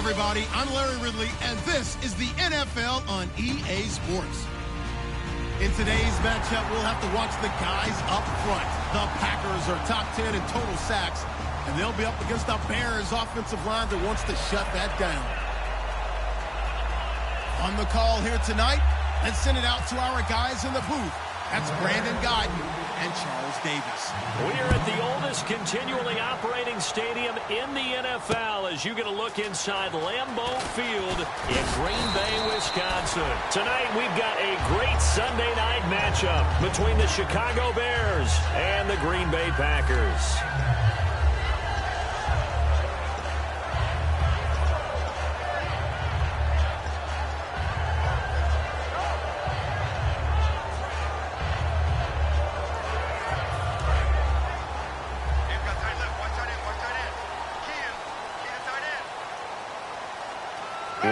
everybody. I'm Larry Ridley, and this is the NFL on EA Sports. In today's matchup, we'll have to watch the guys up front. The Packers are top 10 in total sacks, and they'll be up against the Bears offensive line that wants to shut that down. On the call here tonight, let's send it out to our guys in the booth. That's Brandon Guyton and Charles Davis. We're at the oldest continually operating stadium in the NFL as you get a look inside Lambeau Field in Green Bay, Wisconsin. Tonight we've got a great Sunday night matchup between the Chicago Bears and the Green Bay Packers.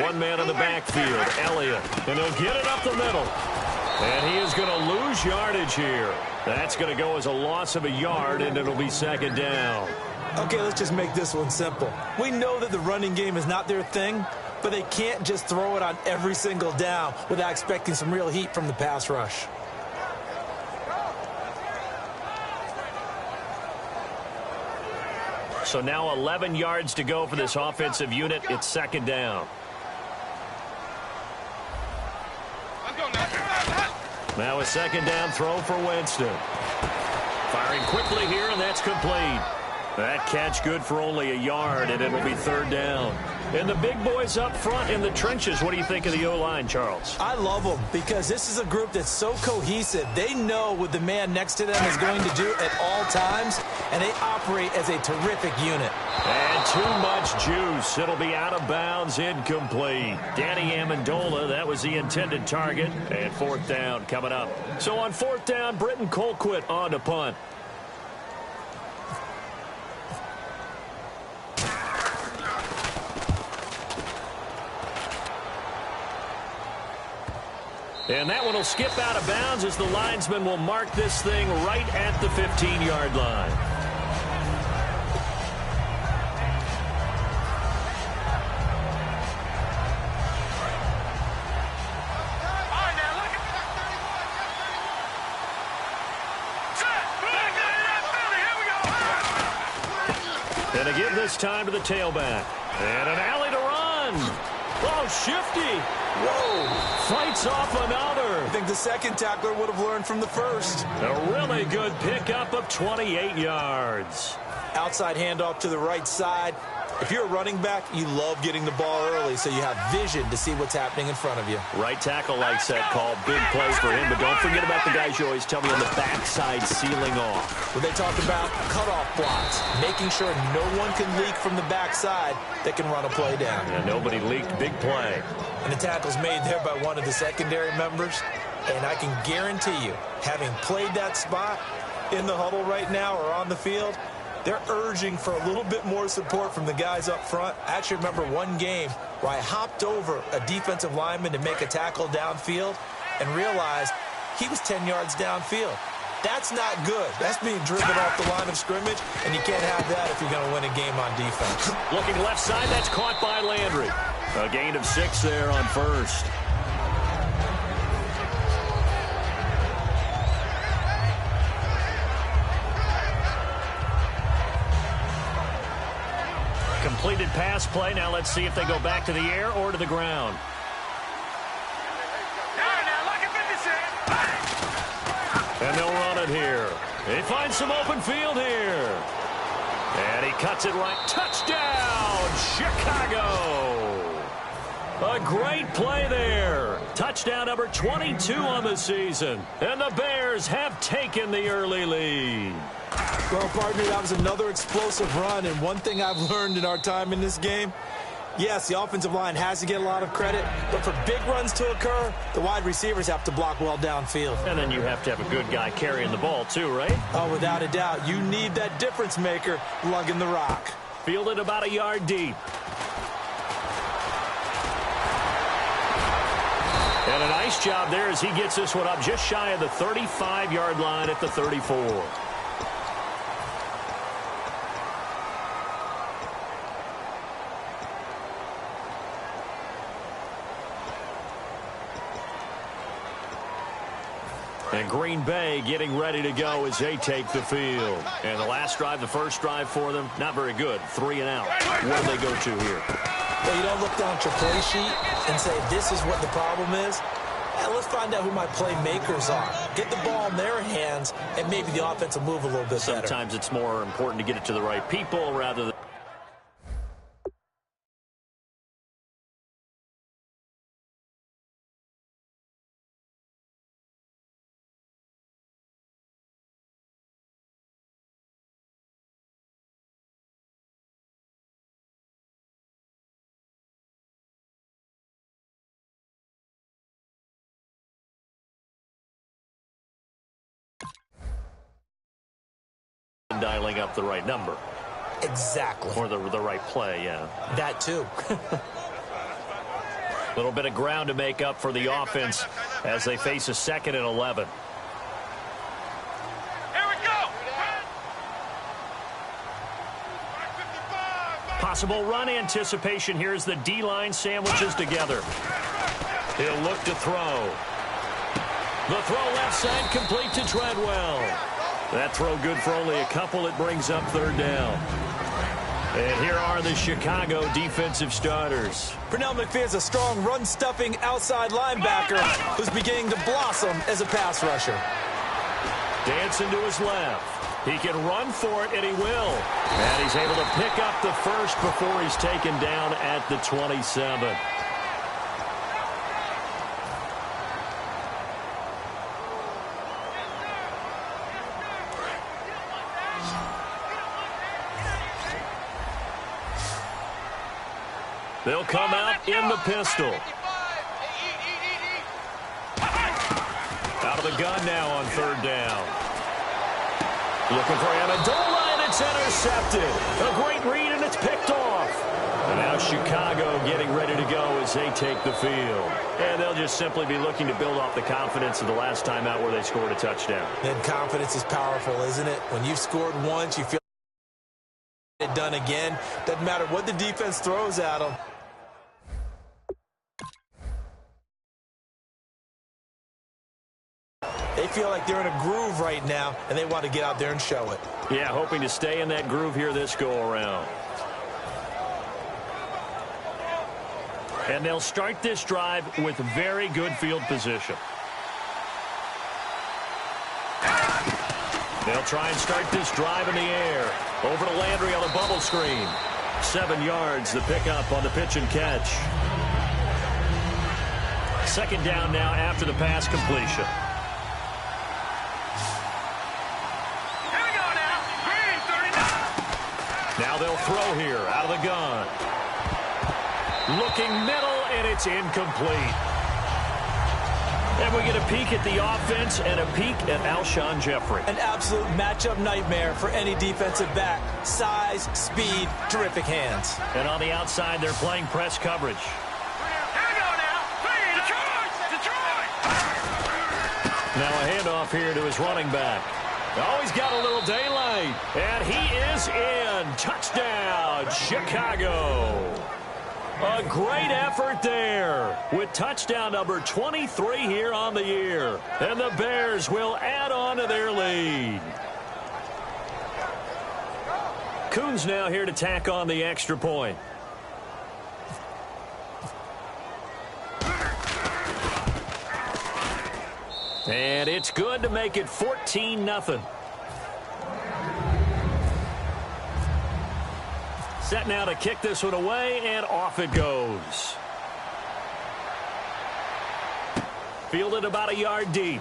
One man in the backfield, Elliott, and he'll get it up the middle. And he is going to lose yardage here. That's going to go as a loss of a yard, and it'll be second down. Okay, let's just make this one simple. We know that the running game is not their thing, but they can't just throw it on every single down without expecting some real heat from the pass rush. So now 11 yards to go for this offensive unit. It's second down. Now a second down throw for Winston. Firing quickly here, and that's complete. That catch good for only a yard, and it'll be third down. And the big boys up front in the trenches, what do you think of the O-line, Charles? I love them because this is a group that's so cohesive. They know what the man next to them is going to do at all times, and they operate as a terrific unit. And too much juice. It'll be out of bounds, incomplete. Danny Amendola, that was the intended target. And fourth down coming up. So on fourth down, Britton Colquitt on to punt. And that one will skip out of bounds as the linesman will mark this thing right at the 15-yard line. And to give this time to the tailback. And an alley to run. Oh, shifty. Whoa. Fights off another. I think the second tackler would have learned from the first. A really good pickup of 28 yards. Outside handoff to the right side. If you're a running back, you love getting the ball early so you have vision to see what's happening in front of you. Right tackle likes that call. Big play for him, but don't forget about the guys you always tell me on the backside sealing off. When they talk about cutoff blocks, making sure no one can leak from the backside that can run a play down. Yeah, nobody leaked. Big play. And the tackle's made there by one of the secondary members. And I can guarantee you, having played that spot in the huddle right now or on the field, they're urging for a little bit more support from the guys up front. I actually remember one game where I hopped over a defensive lineman to make a tackle downfield and realized he was 10 yards downfield. That's not good. That's being driven off the line of scrimmage, and you can't have that if you're going to win a game on defense. Looking left side, that's caught by Landry. A gain of 6 there on first. Completed pass play. Now let's see if they go back to the air or to the ground. And they'll run it here. He finds some open field here. And he cuts it right. Touchdown, Chicago. A great play there. Touchdown number 22 on the season. And the Bears have taken the early lead. Well, partner, that was another explosive run, and one thing I've learned in our time in this game, yes, the offensive line has to get a lot of credit, but for big runs to occur, the wide receivers have to block well downfield. And then you have to have a good guy carrying the ball too, right? Oh, without a doubt. You need that difference maker lugging the rock. Fielded about a yard deep. And a nice job there as he gets this one up just shy of the 35-yard line at the 34. And Green Bay getting ready to go as they take the field. And the last drive, the first drive for them, not very good. 3 and out. Where do they go to here? Well, you don't look down at your play sheet and say, this is what the problem is. Let's find out who my playmakers are. Get the ball in their hands, and maybe the offense will move a little bit better. Sometimes it's more important to get it to the right people rather than... dialing up the right number. Exactly. Or the right play, yeah. That too. A little bit of ground to make up for the offense as they face a 2nd and 11. Here we go. Possible run anticipation. Here's the D-line sandwiches together. He'll look to throw. The throw left side complete to Treadwell. That throw good for only a couple. It brings up 3rd down. And here are the Chicago defensive starters. Pernell McPhee is a strong run-stuffing outside linebacker who's beginning to blossom as a pass rusher. Dancing to his left. He can run for it, and he will. And he's able to pick up the first before he's taken down at the 27. They'll come out in the pistol. Out of the gun now on 3rd down. Looking for Amendola, and it's intercepted. A great read, and it's picked off. And now Chicago getting ready to go as they take the field. And they'll just simply be looking to build off the confidence of the last time out where they scored a touchdown. And confidence is powerful, isn't it? When you've scored once, you feel it done again. Doesn't matter what the defense throws at them. They feel like they're in a groove right now, and they want to get out there and show it. Yeah, hoping to stay in that groove here this go-around. And they'll start this drive with very good field position. They'll try and start this drive in the air. Over to Landry on the bubble screen. 7 yards, the pickup on the pitch and catch. 2nd down now after the pass completion. Now they'll throw here out of the gun. Looking middle, and it's incomplete. And we get a peek at the offense and a peek at Alshon Jeffrey. An absolute matchup nightmare for any defensive back. Size, speed, terrific hands. And on the outside, they're playing press coverage. Here we go now. Detroit! Now a handoff here to his running back. Oh, he's got a little daylight. And he is in. Touchdown, Chicago. A great effort there with touchdown number 23 here on the year. And the Bears will add on to their lead. Coons now here to tack on the extra point. And it's good to make it 14-0. Set now to kick this one away, and off it goes. Fielded about a yard deep.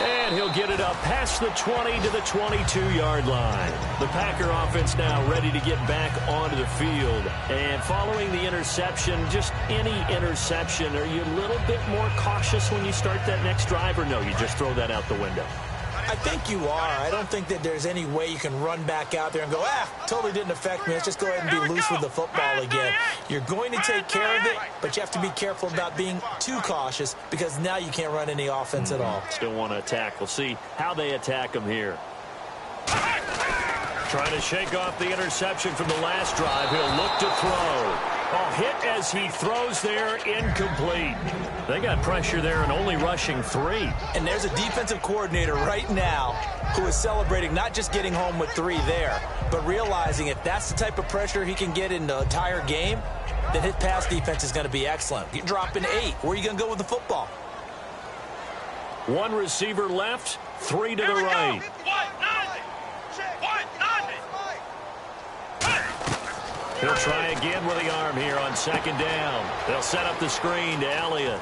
And he'll get it up past the 20 to the 22-yard line. The Packer offense now ready to get back onto the field. And following the interception, just any interception, are you a little bit more cautious when you start that next drive, or no, you just throw that out the window? I think you are. I don't think that there's any way you can run back out there and go, totally didn't affect me. Let's just go ahead and be loose with the football again. You're going to take care of it, but you have to be careful about being too cautious because now you can't run any offense at all. Still want to attack. We'll see how they attack them here. Trying to shake off the interception from the last drive. He'll look to throw. Oh, hit as he throws there, incomplete. They got pressure there and only rushing 3. And there's a defensive coordinator right now who is celebrating not just getting home with 3 there, but realizing if that's the type of pressure he can get in the entire game, then his pass defense is going to be excellent. You're dropping 8. Where are you going to go with the football? 1 receiver left, 3 to the right. He'll try again with the arm here on 2nd down. They'll set up the screen to Elliott.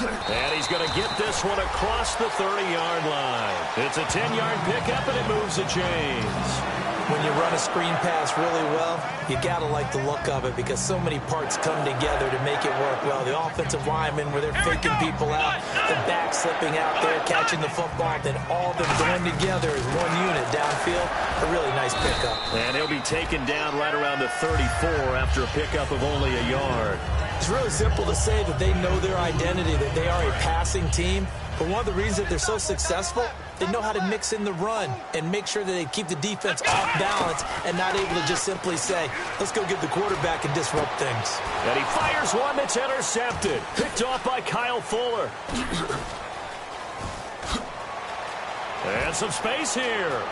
And he's going to get this one across the 30-yard line. It's a 10-yard pickup, and it moves the chains. When you run a screen pass really well, you got to like the look of it because so many parts come together to make it work well. The offensive linemen where they're faking people out, the back slipping out there, catching the football, then all of them going together as one unit downfield. A really nice pickup. And he'll be taken down right around the 34 after a pickup of only a yard. It's really simple to say that they know their identity, that they are a passing team. But one of the reasons that they're so successful, they know how to mix in the run and make sure that they keep the defense off balance and not able to just simply say, let's go get the quarterback and disrupt things. And he fires one that's intercepted. Picked off by Kyle Fuller. And some space here.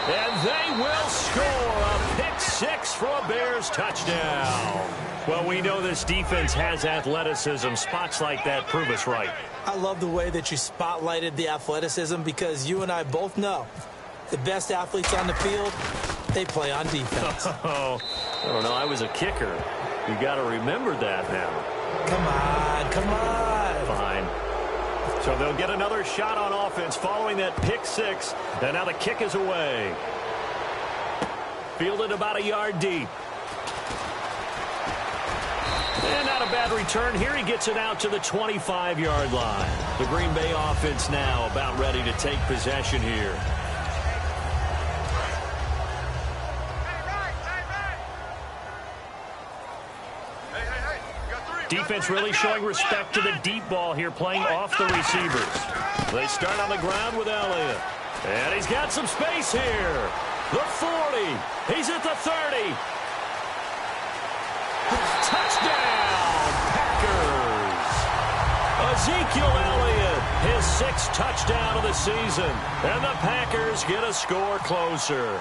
And they will score a pick 6 for a Bears touchdown. Well, we know this defense has athleticism. Spots like that prove us right. I love the way that you spotlighted the athleticism because you and I both know the best athletes on the field, they play on defense. Oh, I don't know. I was a kicker. You got to remember that now. Come on, come on. Fine. So they'll get another shot on offense following that pick 6. And now the kick is away. Fielded about a yard deep. And not a bad return. Here he gets it out to the 25-yard line. The Green Bay offense now about ready to take possession here. Defense really showing respect to the deep ball here, playing off the receivers. They start on the ground with Elliott. And he's got some space here. The 40. He's at the 30. Touchdown, Packers. Ezekiel Elliott, his 6th touchdown of the season. And the Packers get a score closer.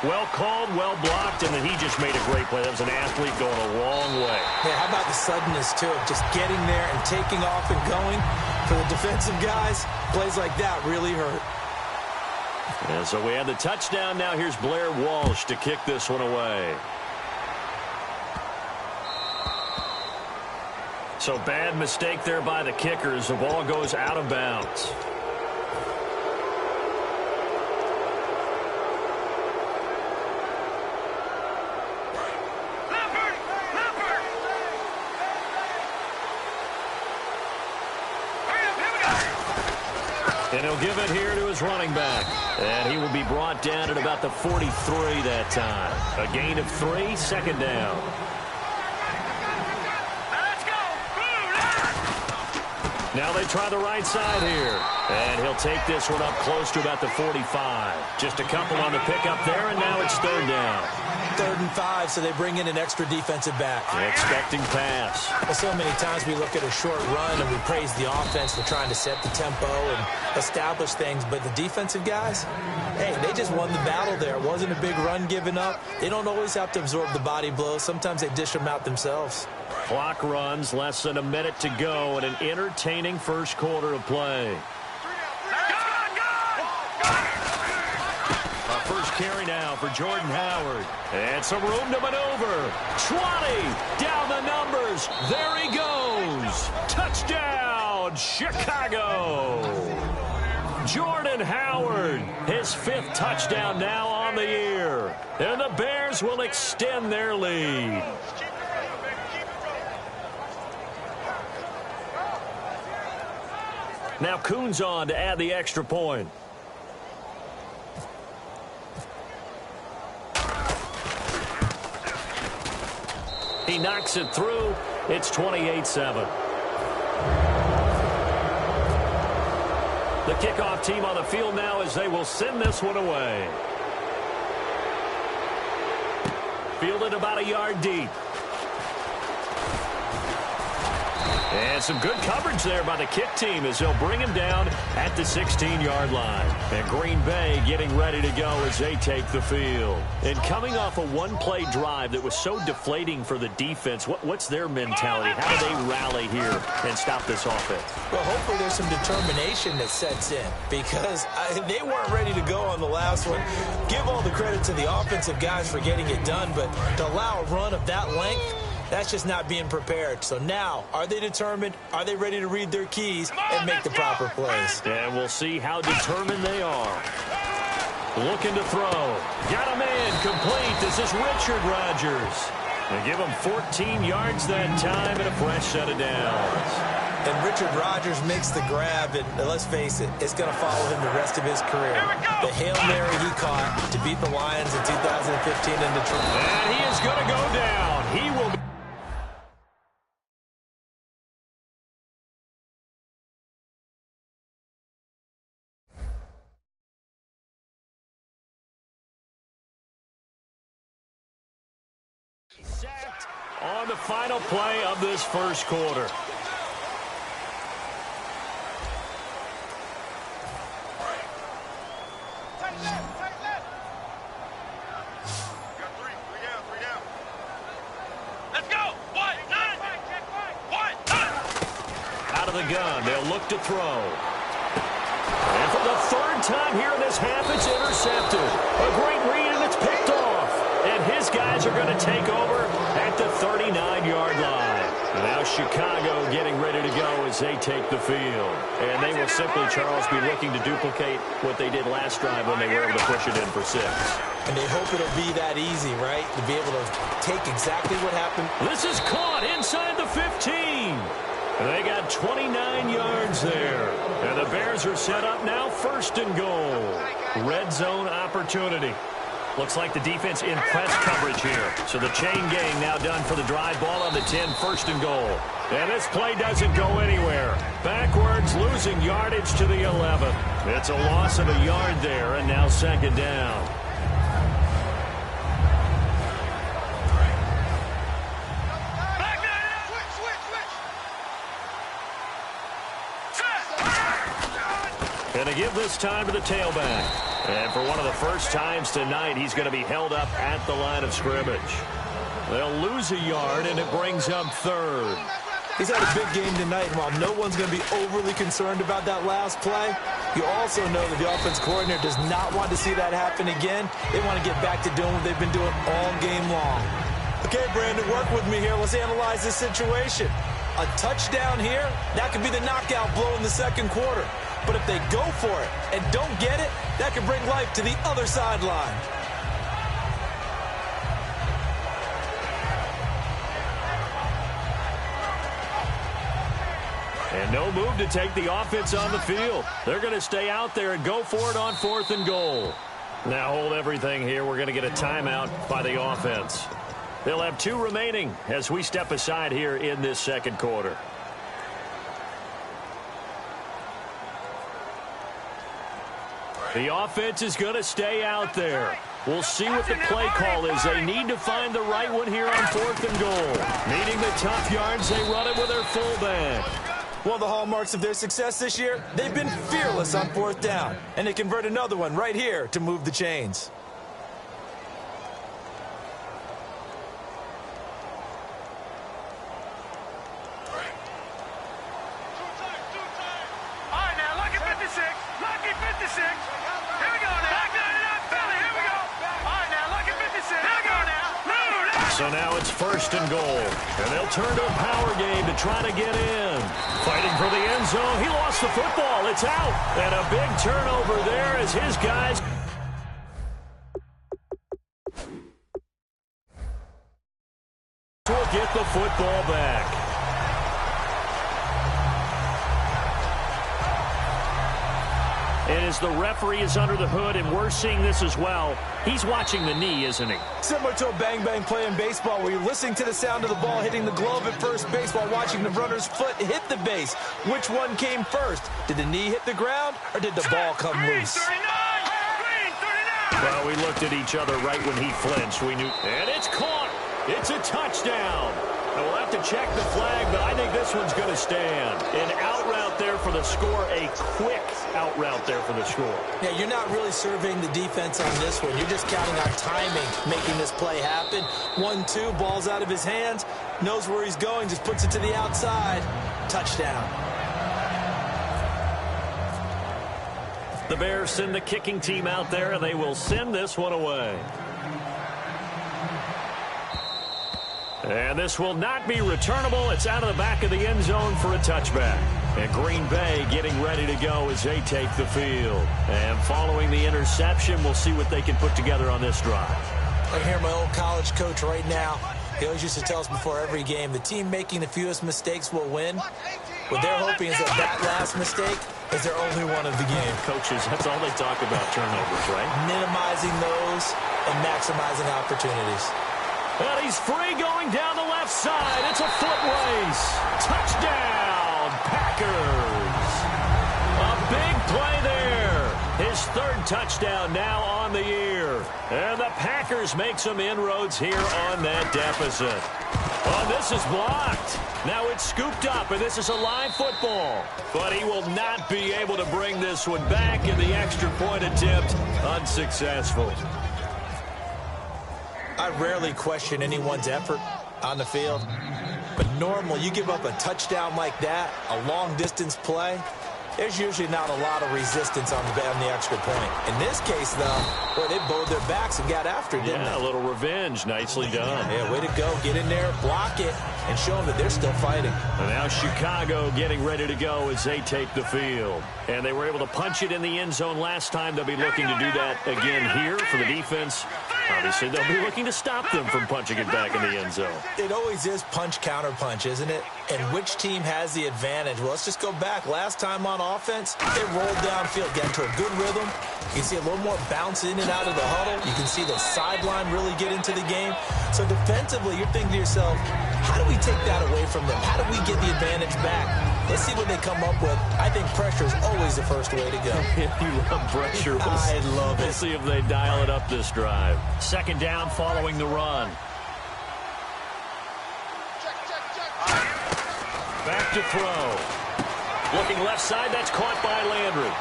Well called, well blocked, and then he just made a great play. That was an athlete going a long way. Yeah, how about the suddenness, too, of just getting there and taking off and going? For the defensive guys, plays like that really hurt. And so we have the touchdown. Now here's Blair Walsh to kick this one away. So bad mistake there by the kickers. The ball goes out of bounds. And he'll give it here to his running back. And he will be brought down at about the 43 that time. A gain of 3, 2nd down. Now they try the right side here. And he'll take this one up close to about the 45. Just a couple on the pickup there, and now it's 3rd down. 3rd and 5, so they bring in an extra defensive back. Expecting pass. Well, so many times we look at a short run and we praise the offense for trying to set the tempo and establish things. But the defensive guys, hey, they just won the battle there. It wasn't a big run given up. They don't always have to absorb the body blows. Sometimes they dish them out themselves. Clock runs, less than a minute to go, and an entertaining first quarter of play. First carry now for Jordan Howard. And some room to maneuver. 20 down the numbers. There he goes. Touchdown, Chicago. Jordan Howard, his 5th touchdown now on the year. And the Bears will extend their lead. Now Kuhn's on to add the extra point. He knocks it through. It's 28-7. The kickoff team on the field now as they will send this one away. Fielded about a yard deep. And some good coverage there by the kick team as they'll bring him down at the 16-yard line. And Green Bay getting ready to go as they take the field. And coming off a one-play drive that was so deflating for the defense, what's their mentality? How do they rally here and stop this offense? Well, hopefully there's some determination that sets in because they weren't ready to go on the last one. Give all the credit to the offensive guys for getting it done, but to allow a run of that length, that's just not being prepared. So now, are they determined? Are they ready to read their keys and make the proper plays? And we'll see how determined they are. Looking to throw. Got a man complete. This is Richard Rodgers. They give him 14 yards that time and a fresh set of downs. And Richard Rodgers makes the grab, and let's face it, it's going to follow him the rest of his career. The Hail Mary he caught to beat the Lions in 2015 in Detroit. And he is going to go down. He will be sacked on the final play of this first quarter. Let's go. What? Out of the gun, they'll look to throw. And for the third time here in this half, it's intercepted. A great read, and it's picked off. And his guys are going to take over at the 39-yard line. Now Chicago getting ready to go as they take the field. And they will simply, Charles, be looking to duplicate what they did last drive when they were able to push it in for 6. And they hope it'll be that easy, right? To be able to take exactly what happened. This is caught inside the 15. And they got 29 yards there. And the Bears are set up now, 1st and goal. Red zone opportunity. Looks like the defense in press coverage here. So the chain gang now done for the drive. Ball on the 10, 1st and goal. And this play doesn't go anywhere. Backwards, losing yardage to the 11. It's a loss of a yard there, and now 2nd down. And to give this time to the tailback. And for one of the first times tonight, he's going to be held up at the line of scrimmage. They'll lose a yard, and it brings up 3rd. He's had a big game tonight, and while no one's going to be overly concerned about that last play, you also know that the offense coordinator does not want to see that happen again. They want to get back to doing what they've been doing all game long. Okay, Brandon, work with me here. Let's analyze this situation. A touchdown here, that could be the knockout blow in the 2nd quarter. But if they go for it and don't get it, that could bring life to the other sideline. And no move to take the offense on the field. They're going to stay out there and go for it on 4th and goal. Now hold everything here. We're going to get a timeout by the offense. They'll have 2 remaining as we step aside here in this 2nd quarter. The offense is going to stay out there. We'll see what the play call is. They need to find the right one here on 4th and goal. Needing the tough yards, they run it with their fullback. One of the hallmarks of their success this year, they've been fearless on 4th down. And they convert another one right here to move the chains. So now it's 1st and goal. And they'll turn to a power game to try to get in. Fighting for the end zone. He lost the football. It's out. And a big turnover there as his guys will get the football back. And as the referee is under the hood, and we're seeing this as well, he's watching the knee, isn't he? Similar to a bang-bang play in baseball where you're listening to the sound of the ball hitting the glove at first base while watching the runner's foot hit the base. Which one came first? Did the knee hit the ground, or did the ball come loose? Well, we looked at each other right when he flinched. We knew, and it's caught. It's a touchdown. And we'll have to check the flag, but I think this one's going to stand. An out route there for the score, a quick out route there for the score. Yeah, you're not really surveying the defense on this one. You're just counting on timing, making this play happen. 1-2, ball's out of his hands, knows where he's going, just puts it to the outside. Touchdown. The Bears send the kicking team out there, and they will send this one away. And this will not be returnable. It's out of the back of the end zone for a touchback. And Green Bay getting ready to go as they take the field. And following the interception, we'll see what they can put together on this drive. I hear my old college coach right now. He always used to tell us before every game, the team making the fewest mistakes will win. What they're hoping is that last mistake is their only one of the game. Coaches, that's all they talk about, turnovers, right? Minimizing those and maximizing opportunities. And he's free going down the left side. It's a foot race. Touchdown, Packers. A big play there. His third touchdown now on the year. And the Packers make some inroads here on that deficit. Oh, this is blocked. Now it's scooped up, and this is a live football. But he will not be able to bring this one back in the extra point attempt. Unsuccessful. I rarely question anyone's effort on the field. But normally, you give up a touchdown like that, a long-distance play, there's usually not a lot of resistance on the extra point. In this case, though, boy, they bowed their backs and got after it, didn't they? Yeah, a little revenge. Nicely done. Yeah, way to go. Get in there, block it, and show them that they're still fighting. And now Chicago getting ready to go as they take the field. And they were able to punch it in the end zone last time. They'll be looking to do that again here for the defense. Obviously, they'll be looking to stop them from punching it back in the end zone. It always is punch, counter punch, isn't it? And which team has the advantage? Well, let's just go back. Last time on offense, they rolled downfield, got into a good rhythm. You can see a little more bounce in and out of the huddle. You can see the sideline really get into the game. So defensively, you're thinking to yourself, how do we take that away from them? How do we get the advantage back? Let's see what they come up with. I think pressure is always the first way to go. You love pressure. I love it. We'll see if they dial it up this drive. Second down following the run. Back to throw. Looking left side, that's caught by Landry.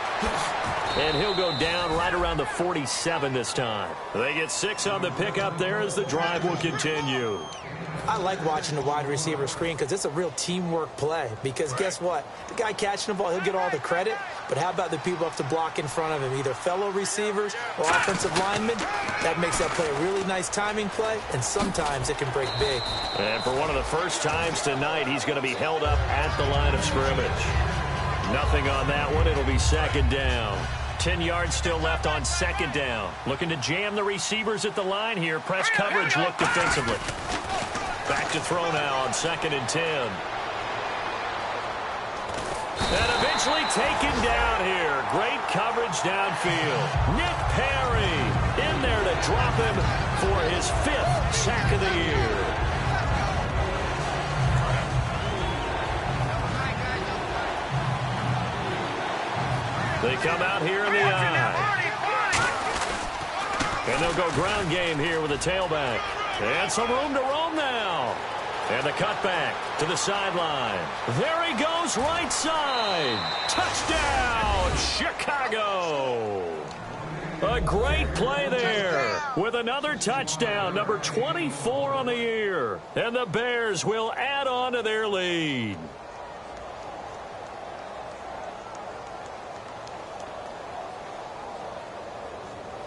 And he'll go down right around the 47 this time. They get 6 on the pickup there as the drive will continue. I like watching the wide receiver screen because it's a real teamwork play. Because guess what? The guy catching the ball, he'll get all the credit. But how about the people up to block in front of him? Either fellow receivers or offensive linemen. That makes that play a really nice timing play. And sometimes it can break big. And for one of the first times tonight, he's going to be held up at the line of scrimmage. Nothing on that one. It'll be second down. 10 yards still left on second down. Looking to jam the receivers at the line here. Press coverage, look defensively. Back to throw now on 2nd and 10. And eventually taken down here. Great coverage downfield. Nick Perry in there to drop him for his 5th sack of the year. They come out here in the eye. And they'll go ground game here with a tailback. And some room to roam now. And the cutback to the sideline. There he goes, right side. Touchdown, Chicago. A great play there with another touchdown, number 24 on the year. And the Bears will add on to their lead.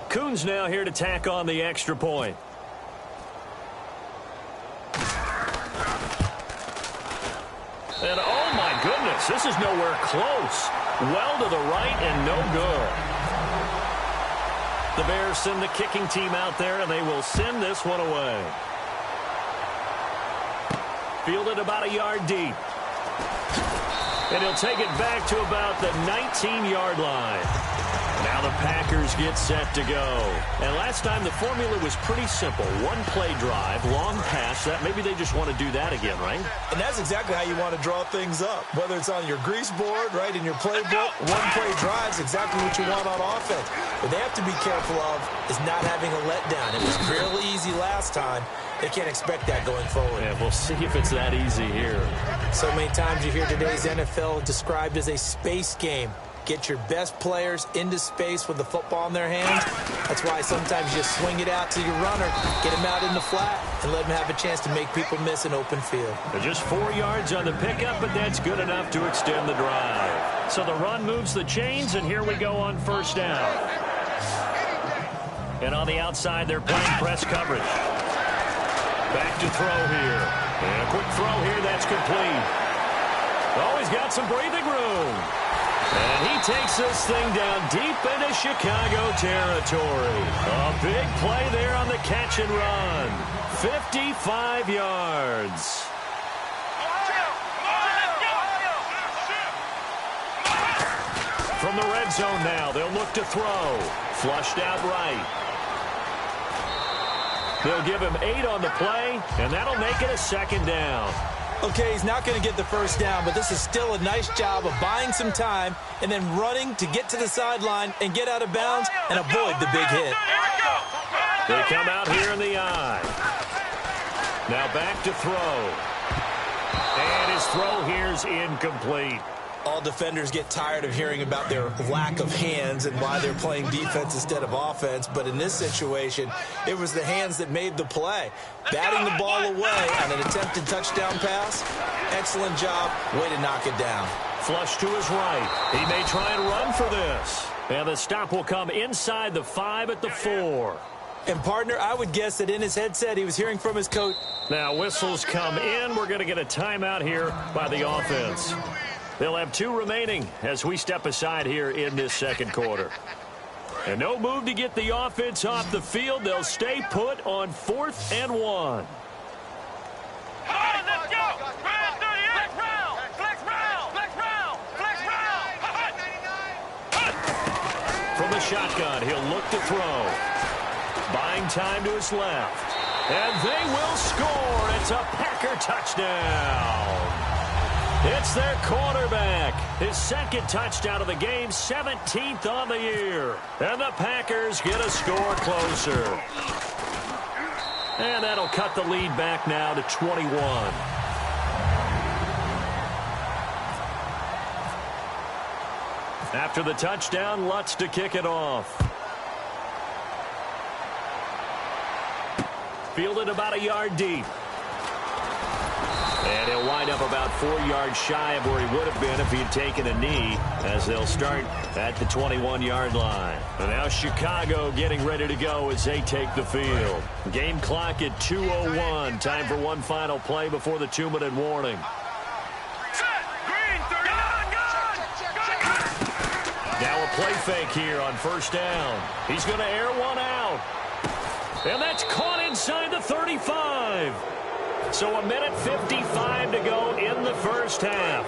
Coons now here to tack on the extra point. And oh my goodness, this is nowhere close. Well to the right and no good. The Bears send the kicking team out there, and they will send this one away. Fielded about a yard deep. And he'll take it back to about the 19-yard line. Now the Packers get set to go. And last time the formula was pretty simple. One play drive, long pass. That maybe they just want to do that again, right? And that's exactly how you want to draw things up. Whether it's on your grease board, right, in your playbook, one play drive is exactly what you want on offense. What they have to be careful of is not having a letdown. It was fairly easy last time. They can't expect that going forward. And we'll see if it's that easy here. So many times you hear today's NFL described as a space game. Get your best players into space with the football in their hands. That's why sometimes you just swing it out to your runner, get him out in the flat, and let him have a chance to make people miss an open field. They're just 4 yards on the pickup, but that's good enough to extend the drive. So the run moves the chains, and here we go on first down. And on the outside, they're playing press coverage. Back to throw here. And a quick throw here, that's complete. Oh, he's got some breathing room. And he takes this thing down deep into Chicago territory. A big play there on the catch and run. 55 yards. From the red zone now, they'll look to throw. Flushed out right. They'll give him 8 on the play, and that'll make it a second down. Okay, he's not going to get the first down, but this is still a nice job of buying some time and then running to get to the sideline and get out of bounds and avoid the big hit. They come out here in the eye. Now back to throw. And his throw here's incomplete. All defenders get tired of hearing about their lack of hands and why they're playing defense instead of offense. But in this situation, it was the hands that made the play. Batting the ball away on an attempted touchdown pass. Excellent job. Way to knock it down. Flush to his right. He may try and run for this. And the stop will come inside the 5 at the 4. And, partner, I would guess that in his headset he was hearing from his coach. Now whistles come in. We're going to get a timeout here by the offense. They'll have 2 remaining as we step aside here in this second quarter. And no move to get the offense off the field. They'll stay put on 4th and 1. Let's go! Flex round! Flex round! Flex round! Flex round! From the shotgun, he'll look to throw. Buying time to his left. And they will score. It's a Packer touchdown. It's their quarterback. His second touchdown of the game, 17th on the year. And the Packers get a score closer. And that'll cut the lead back now to 21. After the touchdown, Lutz to kick it off. Fielded about a yard deep. And he'll wind up about 4 yards shy of where he would have been if he had taken a knee, as they'll start at the 21-yard line. And now Chicago getting ready to go as they take the field. Game clock at 2:01. Time for one final play before the 2-minute warning. Now a play fake here on first down. He's going to air one out. And that's caught inside the 35. So 1:55 to go in the first half.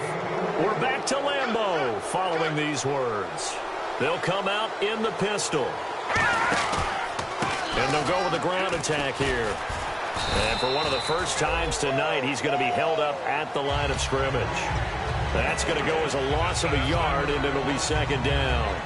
We're back to Lambeau following these words. They'll come out in the pistol. And they'll go with the ground attack here. And for one of the first times tonight, he's going to be held up at the line of scrimmage. That's going to go as a loss of a yard, and it'll be second down.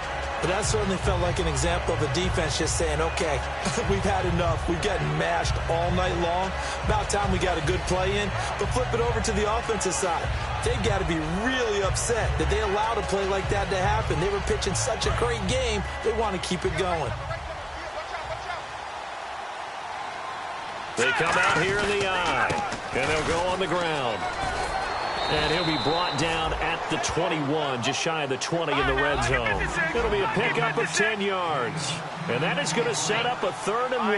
But that certainly felt like an example of a defense just saying, okay, we've had enough. We've gotten mashed all night long. About time we got a good play in. But flip it over to the offensive side. They've got to be really upset that they allowed a play like that to happen. They were pitching such a great game, they want to keep it going. They come out here in the eye, and they'll go on the ground. And he'll be brought down at the 21, just shy of the 20 in the red zone. It'll be a pickup of 10 yards. And that is going to set up a 3rd and 1.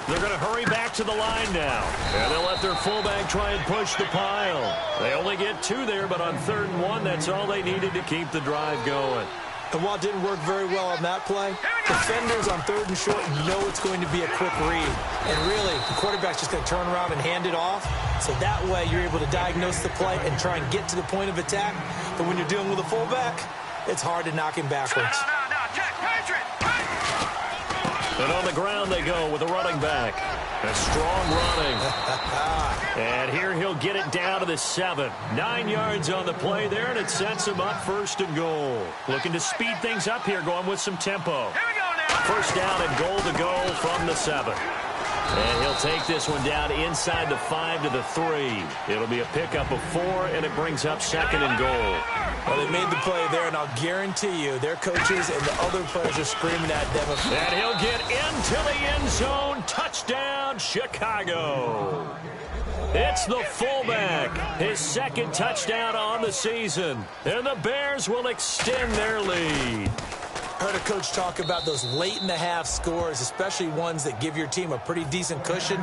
They're going to hurry back to the line now. And they'll let their fullback try and push the pile. They only get 2 there, but on 3rd and 1, that's all they needed to keep the drive going. And while it didn't work very well on that play, defenders on 3rd and short know it's going to be a quick read. And really, the quarterback's just going to turn around and hand it off. So that way, you're able to diagnose the play and try and get to the point of attack. But when you're dealing with a fullback, it's hard to knock him backwards. And on the ground they go with a running back. A strong running. And here he'll get it down to the 7. 9 yards on the play there, and it sets him up 1st and goal. Looking to speed things up here, going with some tempo. First down and goal to go from the 7. And he'll take this one down inside the 5 to the 3. It'll be a pickup of 4, and it brings up 2nd and goal. Well, they made the play there, and I'll guarantee you their coaches and the other players are screaming at them. And he'll get into the end zone. Touchdown, Chicago. It's the fullback, his 2nd touchdown on the season. And the Bears will extend their lead. Heard a coach talk about those late-in-the-half scores, especially ones that give your team a pretty decent cushion.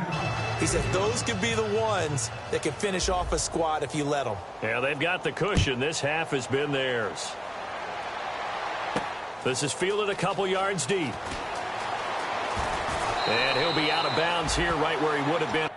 He said those could be the ones that can finish off a squad if you let them. Yeah, they've got the cushion. This half has been theirs. This is fielded a couple yards deep. And he'll be out of bounds here right where he would have been.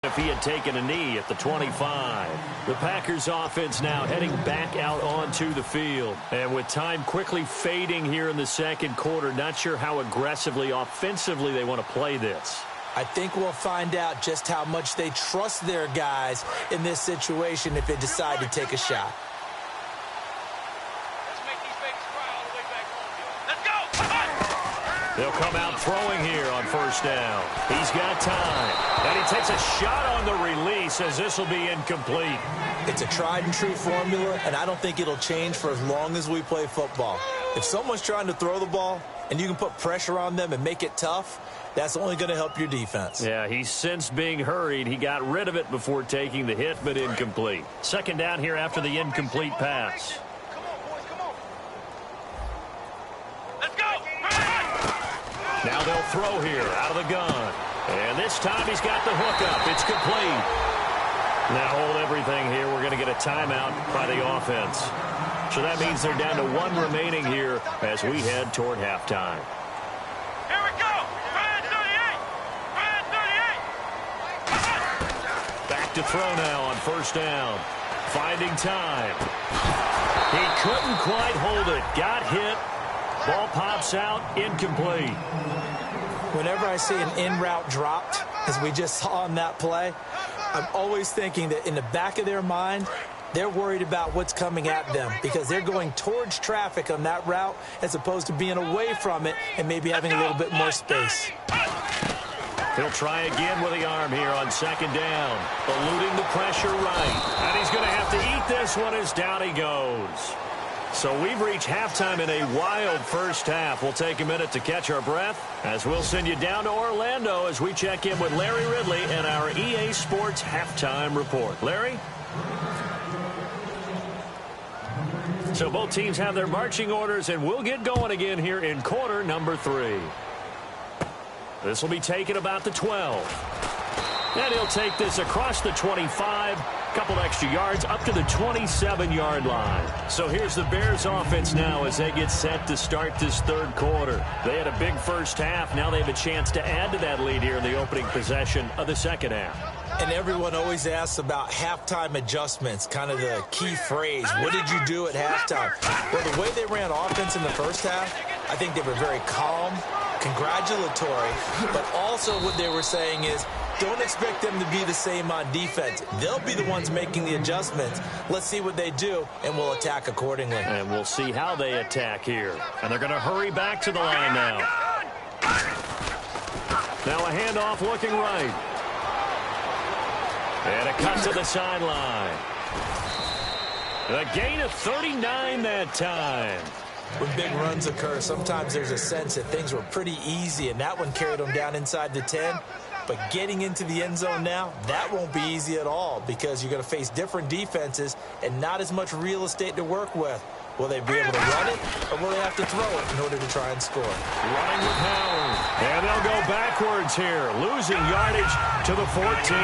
If he had taken a knee at the 25. The Packers offense now heading back out onto the field. And with time quickly fading here in the 2nd quarter, not sure how aggressively, offensively they want to play this. I think we'll find out just how much they trust their guys in this situation if they decide to take a shot. Let's make these babies cry all the way back home. Let's go! They'll come out throwing here on 1st down. He's got time. And he takes a shot on the release as this will be incomplete. It's a tried-and-true formula, and I don't think it'll change for as long as we play football. If someone's trying to throw the ball and you can put pressure on them and make it tough, that's only going to help your defense. Yeah, he's since being hurried. He got rid of it before taking the hit, but incomplete. 2nd down here after the incomplete pass. Come on, boys, come on. Let's go! Now they'll throw here out of the gun. And this time he's got the hookup. It's complete. Now hold everything here. We're going to get a timeout by the offense. So that means they're down to 1 remaining here as we head toward halftime. Here we go! Red 38! Red 38! Back to throw now on 1st down. Finding time. He couldn't quite hold it. Got hit. Ball pops out. Incomplete. Whenever I see an in-route dropped, as we just saw on that play, I'm always thinking that in the back of their mind, they're worried about what's coming at them because they're going towards traffic on that route as opposed to being away from it and maybe having a little bit more space. He'll try again with the arm here on 2nd down, eluding the pressure right. And he's going to have to eat this one as down he goes. So we've reached halftime in a wild 1st half. We'll take a minute to catch our breath as we'll send you down to Orlando as we check in with Larry Ridley and our EA Sports Halftime Report. Larry? So both teams have their marching orders, and we'll get going again here in quarter number 3. This will be taken about the 12. And he'll take this across the 25. Couple extra yards up to the 27-yard line. So here's the Bears offense now as they get set to start this 3rd quarter. They had a big 1st half. Now they have a chance to add to that lead here in the opening possession of the 2nd half. And everyone always asks about halftime adjustments, kind of the key phrase. What did you do at halftime? Well, the way they ran offense in the 1st half, I think they were very calm, congratulatory, but also what they were saying is, Don't expect them to be the same on defense. They'll be the ones making the adjustments. Let's see what they do, and we'll attack accordingly. And we'll see how they attack here. And they're going to hurry back to the line now. Now a handoff looking right. And a cut to the sideline. A gain of 39 that time. When big runs occur, sometimes there's a sense that things were pretty easy, and that one carried them down inside the 10. But getting into the end zone now, that won't be easy at all because you're going to face different defenses and not as much real estate to work with. Will they be able to run it, or will they have to throw it in order to try and score? Running with Howard. And they'll go backwards here, losing yardage to the 14.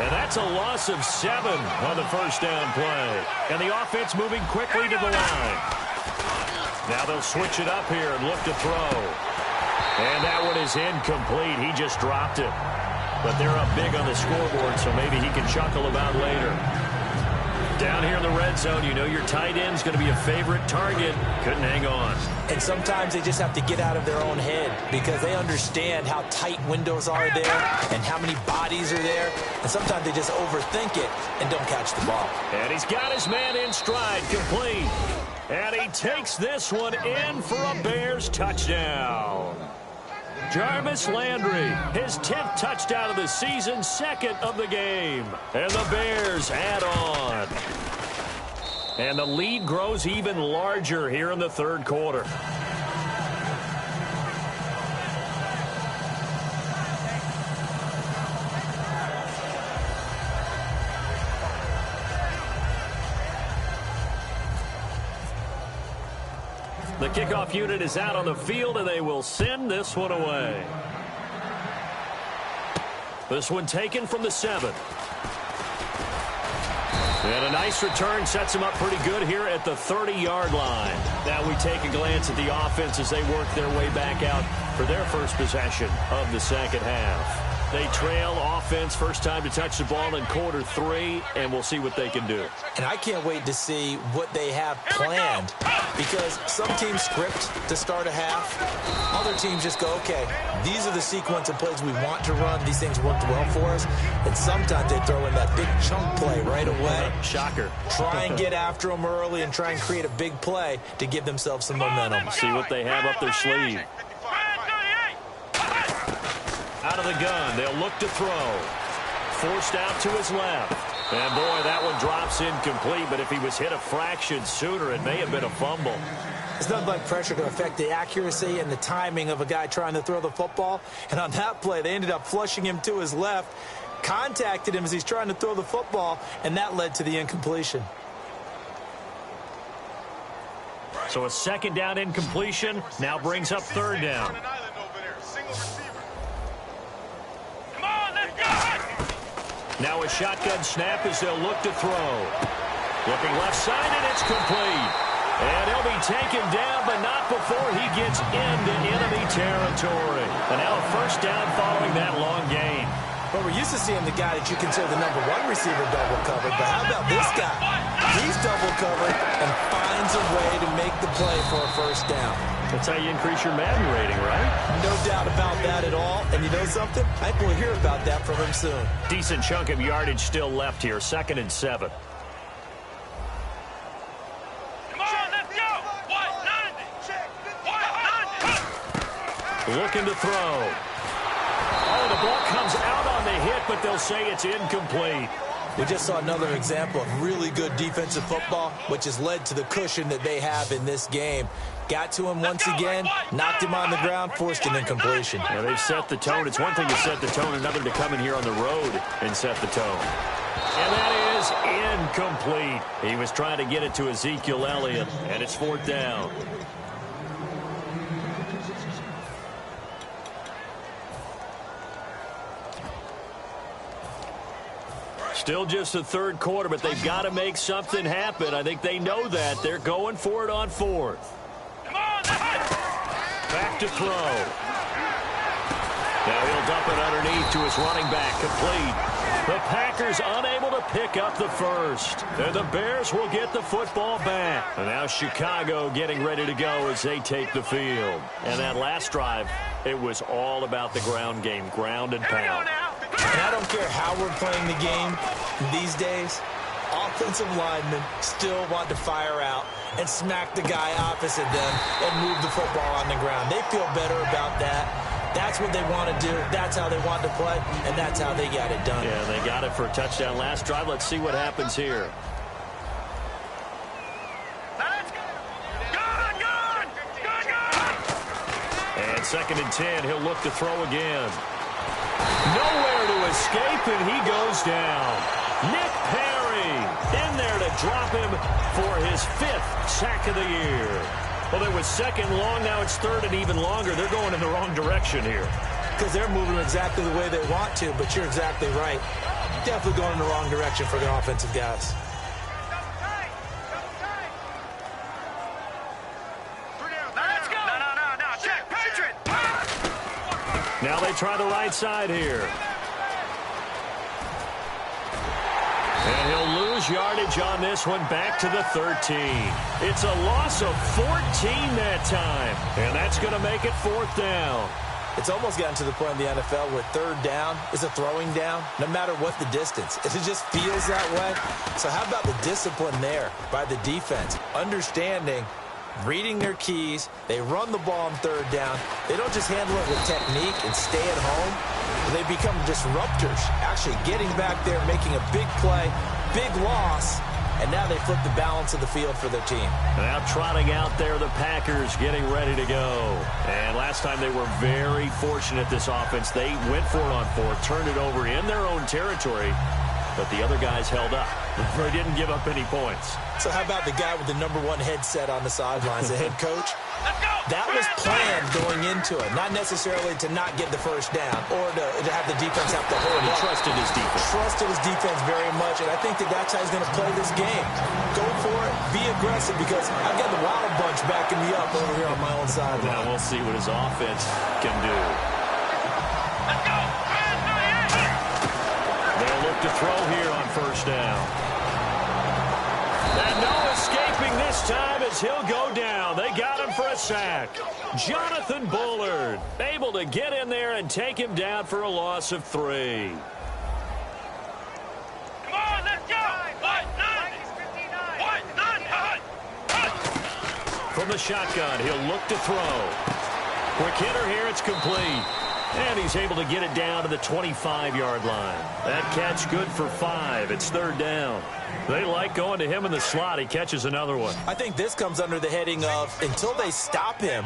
And that's a loss of 7 on the first down play. And the offense moving quickly to the line. Now they'll switch it up here and look to throw. And that one is incomplete. He just dropped it. But they're up big on the scoreboard, so maybe he can chuckle about later. Down here in the red zone, you know your tight end's going to be a favorite target. Couldn't hang on. And sometimes they just have to get out of their own head because they understand how tight windows are there and how many bodies are there. And sometimes they just overthink it and don't catch the ball. And he's got his man in stride, complete. And he takes this one in for a Bears touchdown. Jarvis Landry, his 10th touchdown of the season, 2nd of the game. And the Bears add on. And the lead grows even larger here in the third quarter. The kickoff unit is out on the field, and they will send this one away. This one taken from the 7. And a nice return sets them up pretty good here at the 30-yard line. Now we take a glance at the offense as they work their way back out for their first possession of the second half. They trail offense, first time to touch the ball in quarter 3, and we'll see what they can do. And I can't wait to see what they have planned because some teams script to start a half. Other teams just go, okay, these are the sequence of plays we want to run. These things worked well for us. And sometimes they throw in that big chunk play right away. Shocker. Try and get after them early and try and create a big play to give themselves some momentum. See what they have up their sleeve. Out of the gun, they'll look to throw. Forced out to his left. And boy, that one drops incomplete, but if he was hit a fraction sooner, it may have been a fumble. It's nothing like pressure to affect the accuracy and the timing of a guy trying to throw the football. And on that play, they ended up flushing him to his left, contacted him as he's trying to throw the football, and that led to the incompletion. So a second down incompletion now brings up third down. Now a shotgun snap as they'll look to throw. Looking left side, and it's complete. And he'll be taken down, but not before he gets into enemy territory. And now a first down following that long gain. But we're used to seeing the guy that you consider the number 1 receiver double covered. But how about this guy? He's double covered and finds a way to make the play for a first down. That's how you increase your Madden rating, right? No doubt about that at all. And you know something? I think we'll hear about that from him soon. Decent chunk of yardage still left here. 2nd and 7. Come on, let's go. 190. Looking to throw. Oh, the ball comes out on the hit, but they'll say it's incomplete. We just saw another example of really good defensive football, which has led to the cushion that they have in this game. Got to him once again, knocked him on the ground, forced an incompletion. Yeah, they've set the tone. It's one thing to set the tone, another to come in here on the road and set the tone. And that is incomplete. He was trying to get it to Ezekiel Elliott, and it's 4th down. Still just the third quarter, but they've got to make something happen. I think they know that. They're going for it on 4th. Back to throw. Now he'll dump it underneath to his running back, complete. The Packers unable to pick up the first. And the Bears will get the football back. And now Chicago getting ready to go as they take the field. And that last drive, it was all about the ground game, ground and pound. And I don't care how we're playing the game these days, offensive linemen still want to fire out and smack the guy opposite them and move the football on the ground. They feel better about that. That's what they want to do. That's how they want to play, and that's how they got it done. Yeah, they got it for a touchdown last drive. Let's see what happens here. And 2nd and 10, he'll look to throw again. Nowhere to escape, and he goes down. Nick Perry in there to drop him for his 5th sack of the year. Well, it was 2nd long. Now it's 3rd and even longer. They're going in the wrong direction here. Because they're moving exactly the way they want to, but you're exactly right. Definitely going in the wrong direction for the offensive guys. Now they try the right side here. And he'll lose yardage on this one, back to the 13. It's a loss of 14 that time. And that's going to make it 4th down. It's almost gotten to the point in the NFL where 3rd down is a throwing down, no matter what the distance. It just feels that way. So how about the discipline there by the defense? Understanding, reading their keys. They run the ball on 3rd down. They don't just handle it with technique and stay at home. They become disruptors, actually getting back there, making a big play, big loss, and now they flip the balance of the field for their team. Now trotting out there, the Packers getting ready to go. And last time they were very fortunate, this offense. They went for it on 4th, turned it over in their own territory, but the other guys held up. They didn't give up any points. So how about the guy with the #1 headset on the sidelines, the head coach? That was planned going into it, not necessarily to not get the 1st down or to have the defense have to hold He up. trusted his defense. Trusted his defense very much, and I think that's how he's going to play this game. Go for it, be aggressive, because I've got the Wild Bunch backing me up over here on my own sideline. Now we'll see what his offense can do. They'll look to throw here on 1st down. And no escaping this time as he'll go down. They got him for a sack. Jonathan Bullard able to get in there and take him down for a loss of 3. Come on, let's go! From the shotgun, he'll look to throw. Quick hitter here, it's complete. And he's able to get it down to the 25-yard line. That catch good for 5. It's 3rd down. They like going to him in the slot. He catches another one. I think this comes under the heading of, until they stop him,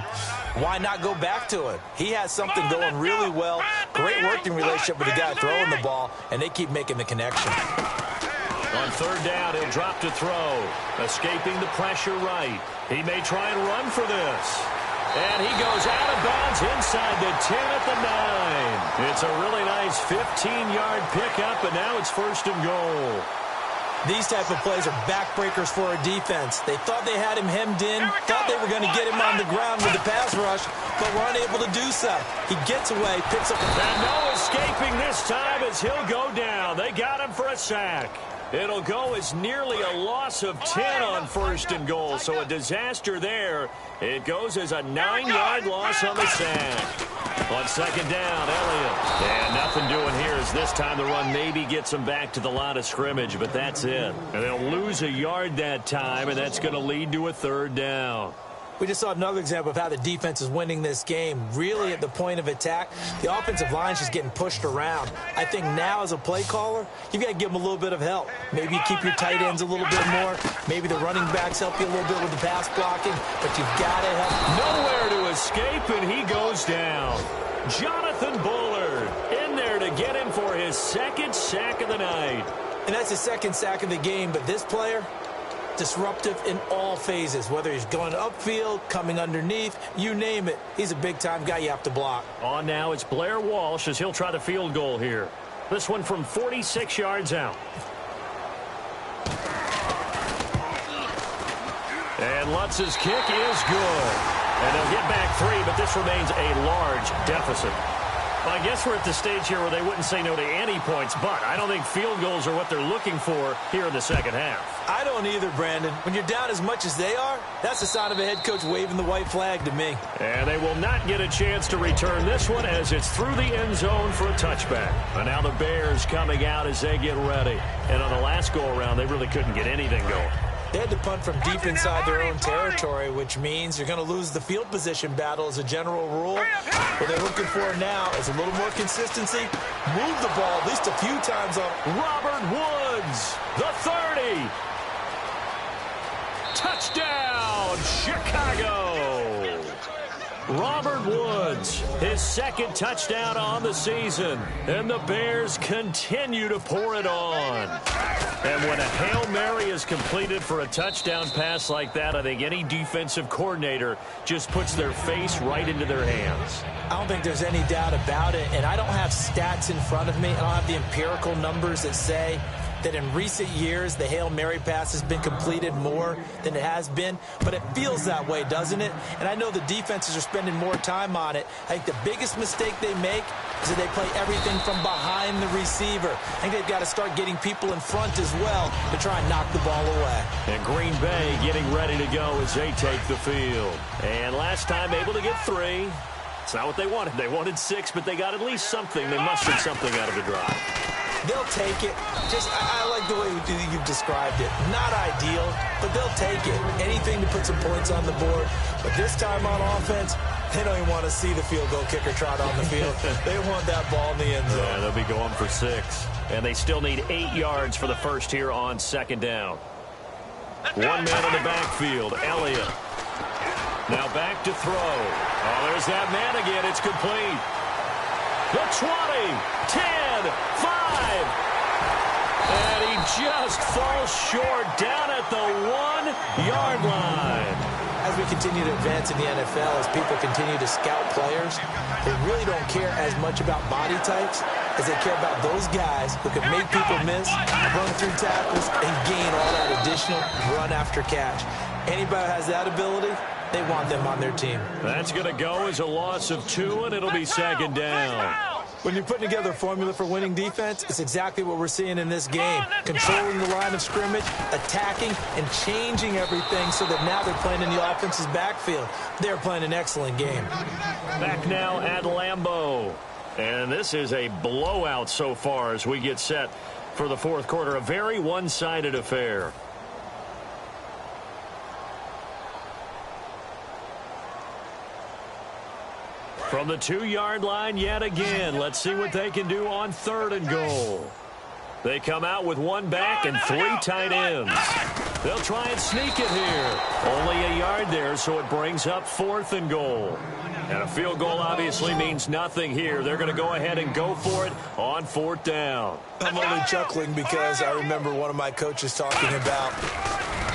why not go back to it? He has something going really well. Great working relationship with the guy throwing the ball, and they keep making the connection. On 3rd down, he'll drop to throw. Escaping the pressure right. He may try and run for this. And he goes out of bounds inside the 10 at the 9. It's a really nice 15-yard pickup, and now it's 1st and goal. These type of plays are backbreakers for a defense. They thought they had him hemmed in, thought they were going to get him on the ground with the pass rush, but were unable to do so. He gets away, picks up a... And no escaping this time as he'll go down. They got him for a sack. It'll go as nearly a loss of 10 on 1st and goal, so a disaster there. It goes as a 9-yard loss on the sack. On 2nd down, Elliott. And nothing doing here as this time the run maybe gets them back to the line of scrimmage, but that's it. And they'll lose a yard that time, and that's going to lead to a 3rd down. We just saw another example of how the defense is winning this game. Really at the point of attack, the offensive line's just getting pushed around. I think now as a play caller, you've got to give them a little bit of help. Maybe you keep your tight ends a little bit more. Maybe the running backs help you a little bit with the pass blocking, but you've got to help. Nowhere to escape, and he goes down. Jonathan Bullard in there to get him for his 2nd sack of the night. And that's his 2nd sack of the game, but this player... disruptive in all phases, whether he's going upfield, coming underneath, you name it. He's a big-time guy you have to block. On now, it's Blair Walsh as he'll try the field goal here. This one from 46 yards out. And Lutz's kick is good. And they'll get back 3, but this remains a large deficit. Well, I guess we're at the stage here where they wouldn't say no to any points, but I don't think field goals are what they're looking for here in the second half. I don't either, Brandon. When you're down as much as they are, that's the sign of a head coach waving the white flag to me. And they will not get a chance to return this one as it's through the end zone for a touchback. And now the Bears coming out as they get ready. And on the last go-around, they really couldn't get anything going. They had to punt from deep inside their own territory, which means you're going to lose the field position battle as a general rule. What they're looking for now is a little more consistency. Move the ball at least a few times on. Robert Woods, the 30. Touchdown, Chicago. Robert Woods, his second touchdown on the season. And the Bears continue to pour it on. And when a Hail Mary is completed for a touchdown pass like that, I think any defensive coordinator just puts their face right into their hands. I don't think there's any doubt about it. And I don't have stats in front of me. I don't have the empirical numbers that say that in recent years the Hail Mary pass has been completed more than it has been, but it feels that way, doesn't it? And I know the defenses are spending more time on it. I think the biggest mistake they make is that they play everything from behind the receiver. I think they've got to start getting people in front as well to try and knock the ball away. And Green Bay getting ready to go as they take the field. And last time able to get 3. It's not what they wanted. They wanted 6, but they got at least something. They mustered something out of the drive. They'll take it. I like the way you've described it. Not ideal, but they'll take it. Anything to put some points on the board. But this time on offense, they don't even want to see the field goal kicker trot on the field. They want that ball in the end zone. Yeah, they'll be going for 6. And they still need 8 yards for the first here on second down. One man in the backfield, Elliott. Now back to throw. Oh, there's that man again. It's complete. The 20, 10, 5. And he just falls short down at the 1-yard line. As we continue to advance in the NFL, as people continue to scout players, they really don't care as much about body types as they care about those guys who can make people miss, run through tackles, and gain all that additional run after catch. Anybody who has that ability, they want them on their team. That's going to go as a loss of 2, and it'll be second down. When you're putting together a formula for winning defense, it's exactly what we're seeing in this game. Controlling the line of scrimmage, attacking, and changing everything so that now they're playing in the offense's backfield. They're playing an excellent game. Back now at Lambeau. And this is a blowout so far as we get set for the fourth quarter. A very one-sided affair. From the 2-yard line yet again. Let's see what they can do on 3rd and goal. They come out with 1 back and 3 tight ends. They'll try and sneak it here. Only a yard there, so it brings up 4th and goal. And a field goal obviously means nothing here. They're going to go ahead and go for it on 4th down. I'm only chuckling because I remember one of my coaches talking about,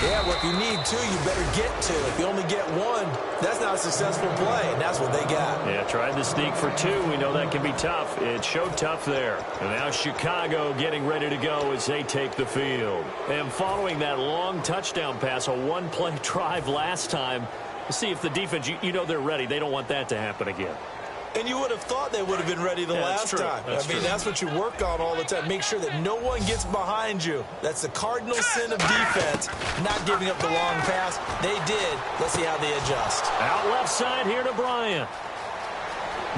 yeah, well, if you need 2, you better get 2. If you only get 1, that's not a successful play, and that's what they got. Yeah, tried to sneak for 2. We know that can be tough. It showed tough there. And now Chicago getting ready to go as they take the field. And following that long touchdown pass, a 1-play drive last time, see if the defense, you know they're ready. They don't want that to happen again. And you would have thought they would have been ready the last time. That's what you work on all the time. Make sure that no one gets behind you. That's the cardinal sin of defense, not giving up the long pass. They did. Let's see how they adjust. Out left side here to Bryant.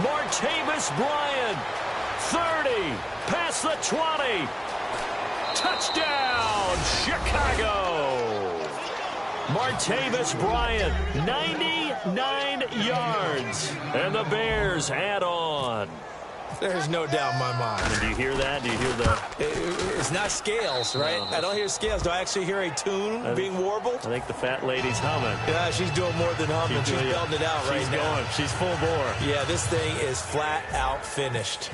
Martavis Bryant. 30. Past the 20. Touchdown, Chicago. Martavis Bryant, 99 yards. And the Bears add on. There's no doubt in my mind. And do you hear that? Do you hear the... It's not scales, right? No, I don't hear scales. Do I actually hear a tune being warbled? I think the fat lady's humming. Yeah, she's doing more than humming. She's belting it out right now. She's going. She's full bore. Yeah, this thing is flat out finished.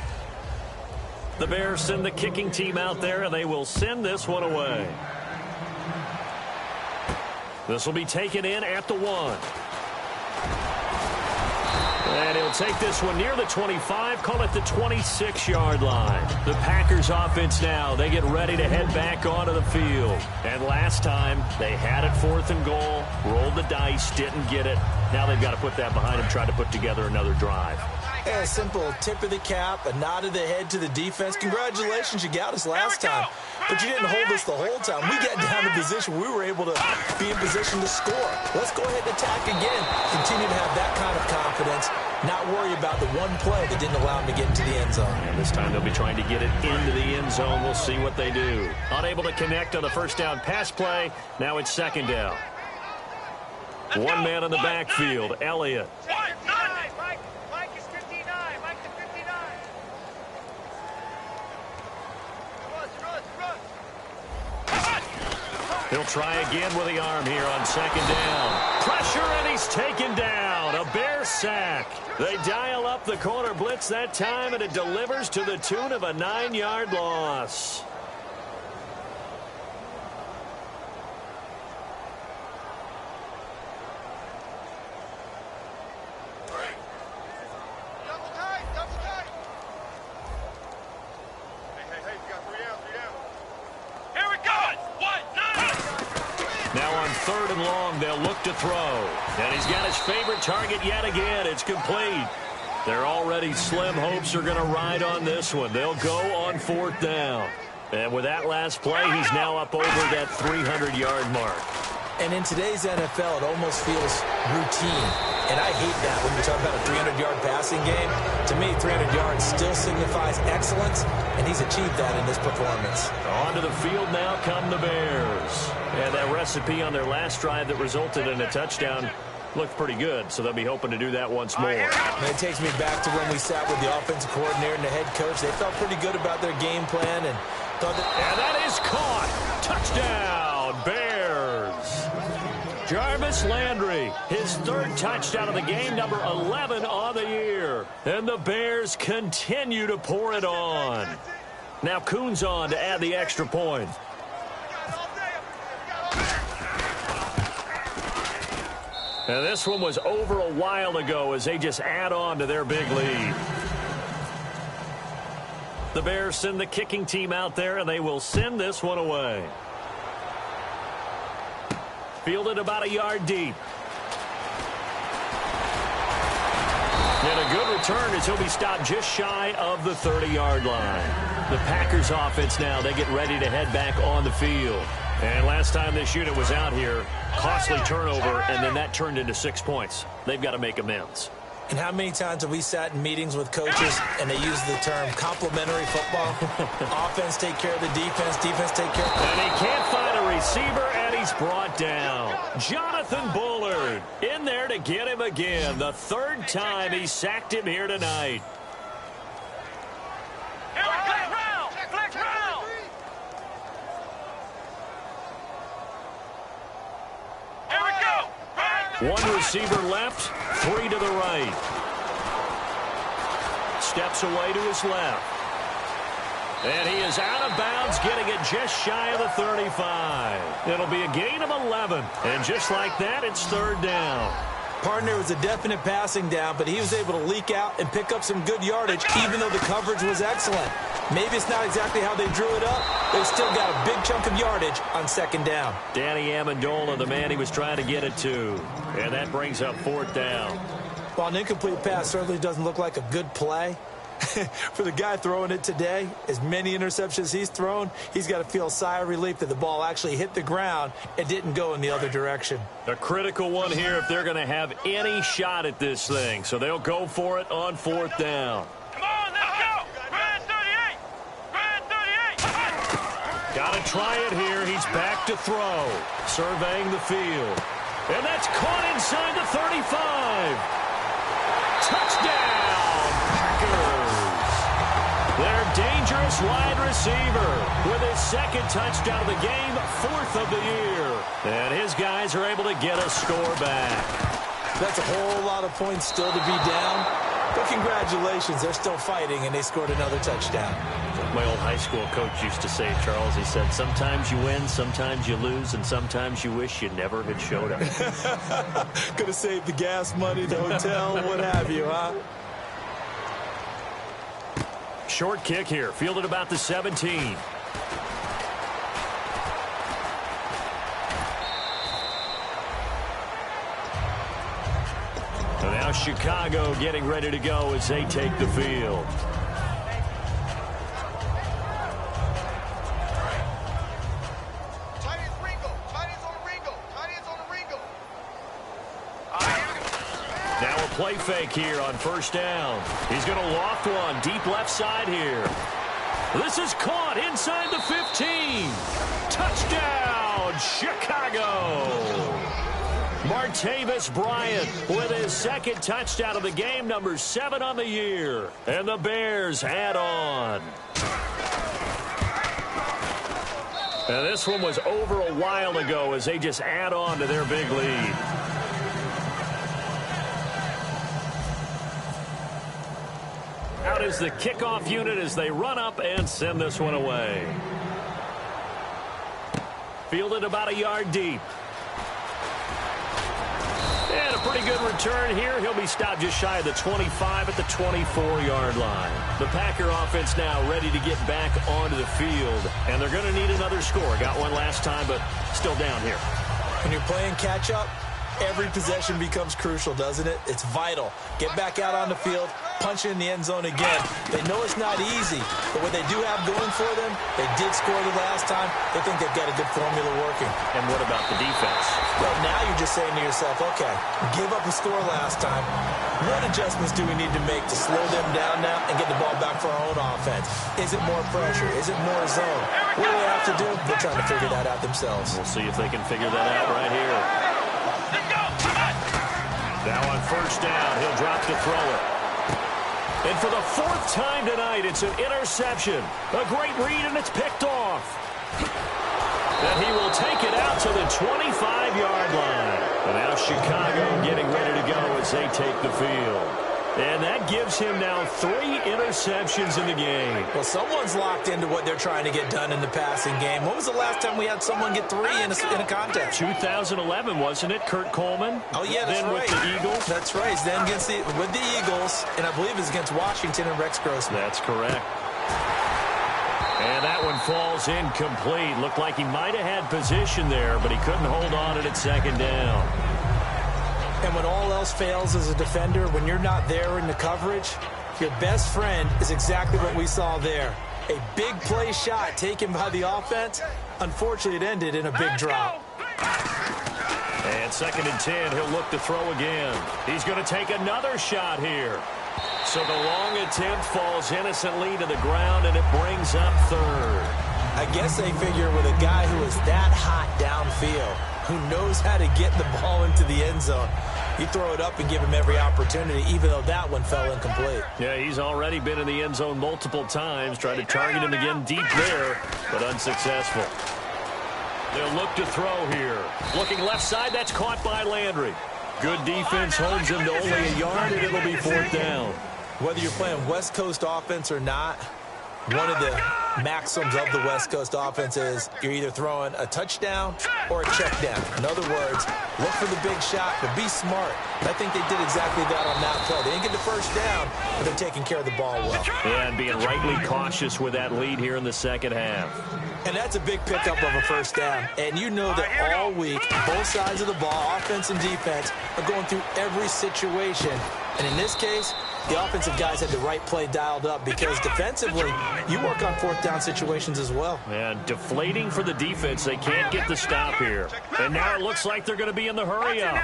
The Bears send the kicking team out there, and they will send this one away. This will be taken in at the 1. And he'll take this one near the 25, call it the 26-yard line. The Packers offense now, they get ready to head back onto the field. And last time, they had it 4th and goal, rolled the dice, didn't get it. Now they've got to put that behind them, try to put together another drive. Hey, a simple tip of the cap, a nod of the head to the defense. Congratulations, you got us last time. But you didn't hold us the whole time. We got down to position. We were able to be in position to score. Let's go ahead and attack again. Continue to have that kind of confidence. Not worry about the one play that didn't allow him to get into the end zone. And this time they'll be trying to get it into the end zone. We'll see what they do. Unable to connect on the first down pass play. Now it's second down. One man in the backfield, Elliott. Mike is 59. Mike is 59. He'll try again with the arm here on second down. Pressure, and he's taken down. A Bear sack. They dial up the corner blitz that time, and it delivers to the tune of a 9-yard loss. Third and long, they'll look to throw. And he's got his favorite target yet again. It's complete. Their already slim hopes are going to ride on this one. They'll go on fourth down. And with that last play, he's now up over that 300-yard mark. And in today's NFL, it almost feels routine. And I hate that when you talk about a 300-yard passing game. To me, 300 yards still signifies excellence, and he's achieved that in this performance. Onto the field now come the Bears. And that recipe on their last drive that resulted in a touchdown looked pretty good, so they'll be hoping to do that once more. And it takes me back to when we sat with the offensive coordinator and the head coach. They felt pretty good about their game plan. And that is caught. Touchdown, Bears. Jarvis Landry, his third touchdown of the game, number 11 on the year. And the Bears continue to pour it on. Now Coons on to add the extra point. And this one was over a while ago as they just add on to their big lead. The Bears send the kicking team out there, and they will send this one away. Fielded about a yard deep. And a good return as he'll be stopped just shy of the 30-yard line. The Packers offense now, they get ready to head back on the field. And last time this unit was out here, costly turnover, and then that turned into 6 points. They've got to make amends. And how many times have we sat in meetings with coaches and they use the term complementary football? Offense take care of the defense, defense take care of the... And he can't find a receiver, and he's brought down. Jonathan Bullard in there to get him again. The third time he sacked him here tonight. One receiver left, three to the right. Steps away to his left. And he is out of bounds, getting it just shy of the 35. It'll be a gain of 11. And just like that, it's third down. Partner was a definite passing down, but he was able to leak out and pick up some good yardage, even though the coverage was excellent. Maybe it's not exactly how they drew it up, but he still got a big chunk of yardage on second down. Danny Amendola, the man he was trying to get it to. And that brings up fourth down. While an incomplete pass certainly doesn't look like a good play, for the guy throwing it today, as many interceptions he's thrown, he's got to feel a sigh of relief that the ball actually hit the ground and didn't go in the other direction. A critical one here if they're going to have any shot at this thing. So they'll go for it on fourth down. Come on, let's go. Red 38. Red 38. Got to try it here. He's back to throw. Surveying the field. And that's caught inside the 35. Touchdown, Packers. Their dangerous wide receiver with his second touchdown of the game, fourth of the year. And his guys are able to get a score back. That's a whole lot of points still to be down. But congratulations, they're still fighting, and they scored another touchdown. My old high school coach used to say, Charles, he said, sometimes you win, sometimes you lose, and sometimes you wish you never had showed up. Could have saved the gas money, the hotel, what have you, huh? Short kick here, fielded about the 17. And now Chicago getting ready to go as they take the field. Now a play fake here on first down. He's going to loft one deep left side here. This is caught inside the 15. Touchdown, Chicago. Martavis Bryant with his second touchdown of the game, number 7 on the year. And the Bears add on. And this one was over a while ago as they just add on to their big lead. Out is the kickoff unit as they run up and send this one away. Fielded about a yard deep. And a pretty good return here. He'll be stopped just shy of the 25 at the 24-yard line. The Packer offense now ready to get back onto the field. And they're going to need another score. Got one last time, but still down here. When you're playing catch-up, every possession becomes crucial, doesn't it? It's vital. Get back out on the field, punch in the end zone again. They know it's not easy, but what they do have going for them, they did score the last time. They think they've got a good formula working. And what about the defense? Well, now you're just saying to yourself, okay, give up a score last time. What adjustments do we need to make to slow them down now and get the ball back for our own offense? Is it more pressure? Is it more zone? What do they have to do? They're trying to figure that out themselves. We'll see if they can figure that out right here. Now on first down, he'll drop to throw it. And for the 4th time tonight, it's an interception. A great read, and it's picked off. And he will take it out to the 25-yard line. And now Chicago getting ready to go as they take the field. And that gives him now 3 interceptions in the game. Well, someone's locked into what they're trying to get done in the passing game. When was the last time we had someone get 3 in a contest? 2011, wasn't it? Kurt Coleman? Oh, yeah, that's then right. With the Eagles? That's right. Then with the Eagles, and I believe it's against Washington and Rex Grossman. That's correct. And that one falls incomplete. Looked like he might have had position there, but he couldn't hold on at second down. And when all else fails as a defender, when you're not there in the coverage, your best friend is exactly what we saw there. A big play shot taken by the offense. Unfortunately, it ended in a big drop. And 2nd and 10, he'll look to throw again. He's going to take another shot here. So the long attempt falls innocently to the ground, and it brings up 3rd. I guess they figure with a guy who is that hot downfield, who knows how to get the ball into the end zone, you throw it up and give him every opportunity, even though that one fell incomplete. Yeah, he's already been in the end zone multiple times, tried to target him again deep there, but unsuccessful. They'll look to throw here. Looking left side, that's caught by Landry. Good defense holds him to only a yard, and it'll be 4th down. Whether you're playing West Coast offense or not, one of the maxims of the West Coast offense is you're either throwing a touchdown or a check down. In other words, look for the big shot, but be smart. I think they did exactly that on that play. They didn't get the first down, but they're taking care of the ball well. Yeah, and being rightly cautious with that lead here in the second half. And that's a big pickup of a first down. And you know that all week, both sides of the ball, offense and defense, are going through every situation. And in this case, the offensive guys had the right play dialed up because defensively, you work on 4th down situations as well. And deflating for the defense. They can't get the stop here. And now it looks like they're going to be in the hurry up.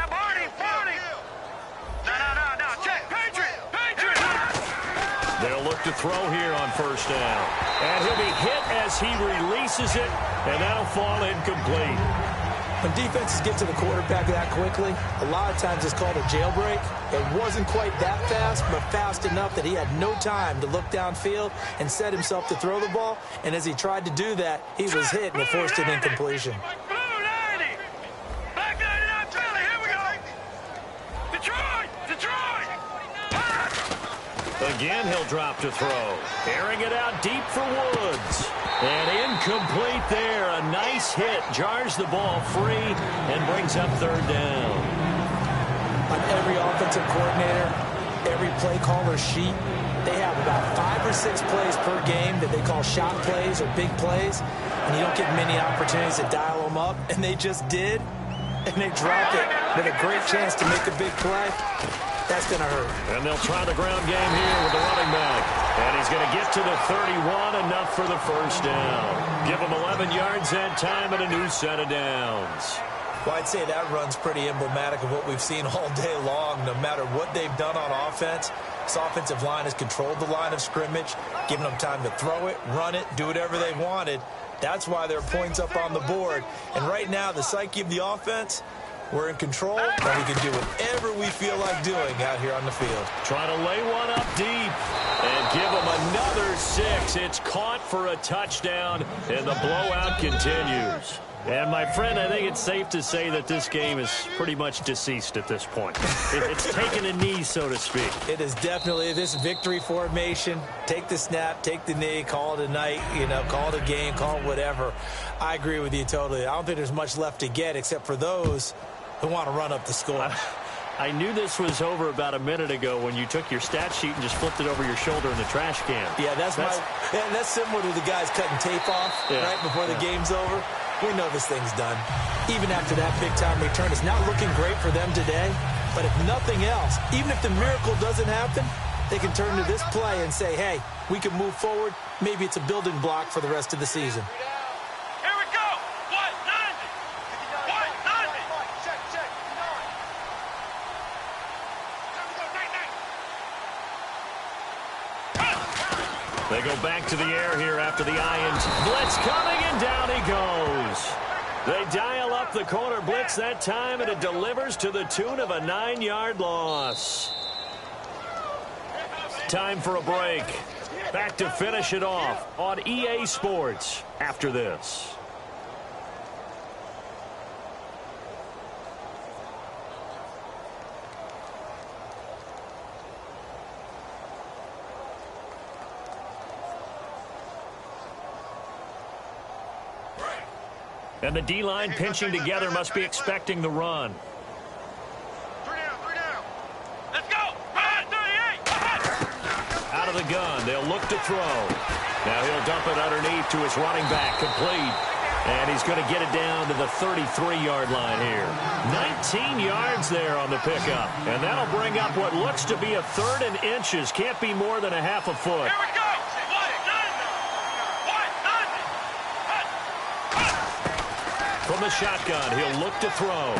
They'll look to throw here on first down. And he'll be hit as he releases it, and that'll fall incomplete. When defenses get to the quarterback that quickly, a lot of times it's called a jailbreak. It wasn't quite that fast, but fast enough that he had no time to look downfield and set himself to throw the ball. And as he tried to do that, he was hit, and it forced an incompletion. Again, he'll drop to throw. Airing it out deep for Woods. And incomplete there. A nice hit. Jars the ball free and brings up 3rd down. On every offensive coordinator, every play caller sheet, they have about 5 or 6 plays per game that they call shot plays or big plays. And you don't get many opportunities to dial them up. And they just did. And they dropped it with a great chance to make a big play. That's going to hurt. And they'll try the ground game here with the running back. And he's going to get to the 31, enough for the first down. Give him 11 yards that time and a new set of downs. Well, I'd say that run's pretty emblematic of what we've seen all day long. No matter what they've done on offense, this offensive line has controlled the line of scrimmage, given them time to throw it, run it, do whatever they wanted. That's why there are points up on the board. And right now, the psyche of the offense, we're in control, and we can do whatever we feel like doing out here on the field. Trying to lay one up deep and give them another 6. It's caught for a touchdown, and the blowout continues. And, my friend, I think it's safe to say that this game is pretty much deceased at this point. It's taken a knee, so to speak. It is definitely this victory formation. Take the snap, take the knee, call it a night, call it a game, call it whatever. I agree with you totally. I don't think there's much left to get except for those who want to run up the score. I knew this was over about a minute ago when you took your stat sheet and just flipped it over your shoulder in the trash can. Yeah, that's similar to the guys cutting tape off right before the game's over. We know this thing's done. Even after that big-time return, it's not looking great for them today. But if nothing else, even if the miracle doesn't happen, they can turn to this play and say, hey, we can move forward. Maybe it's a building block for the rest of the season. Here we go. 190. 190. Check. They go back to the air here after the Ions. Blitz coming, and down he goes. They dial up the corner blitz that time, and it delivers to the tune of a 9-yard loss. Time for a break. Back to finish it off on EA Sports after this. And the D-line pinching together must be expecting the run. 3 down. Let's go. Run, 38. Out of the gun, they'll look to throw. Now he'll dump it underneath to his running back, complete. And he's going to get it down to the 33-yard line here. 19 yards there on the pickup. And that'll bring up what looks to be a 3rd and inches. Can't be more than a half a foot. Here we go. 190. From the shotgun, he'll look to throw.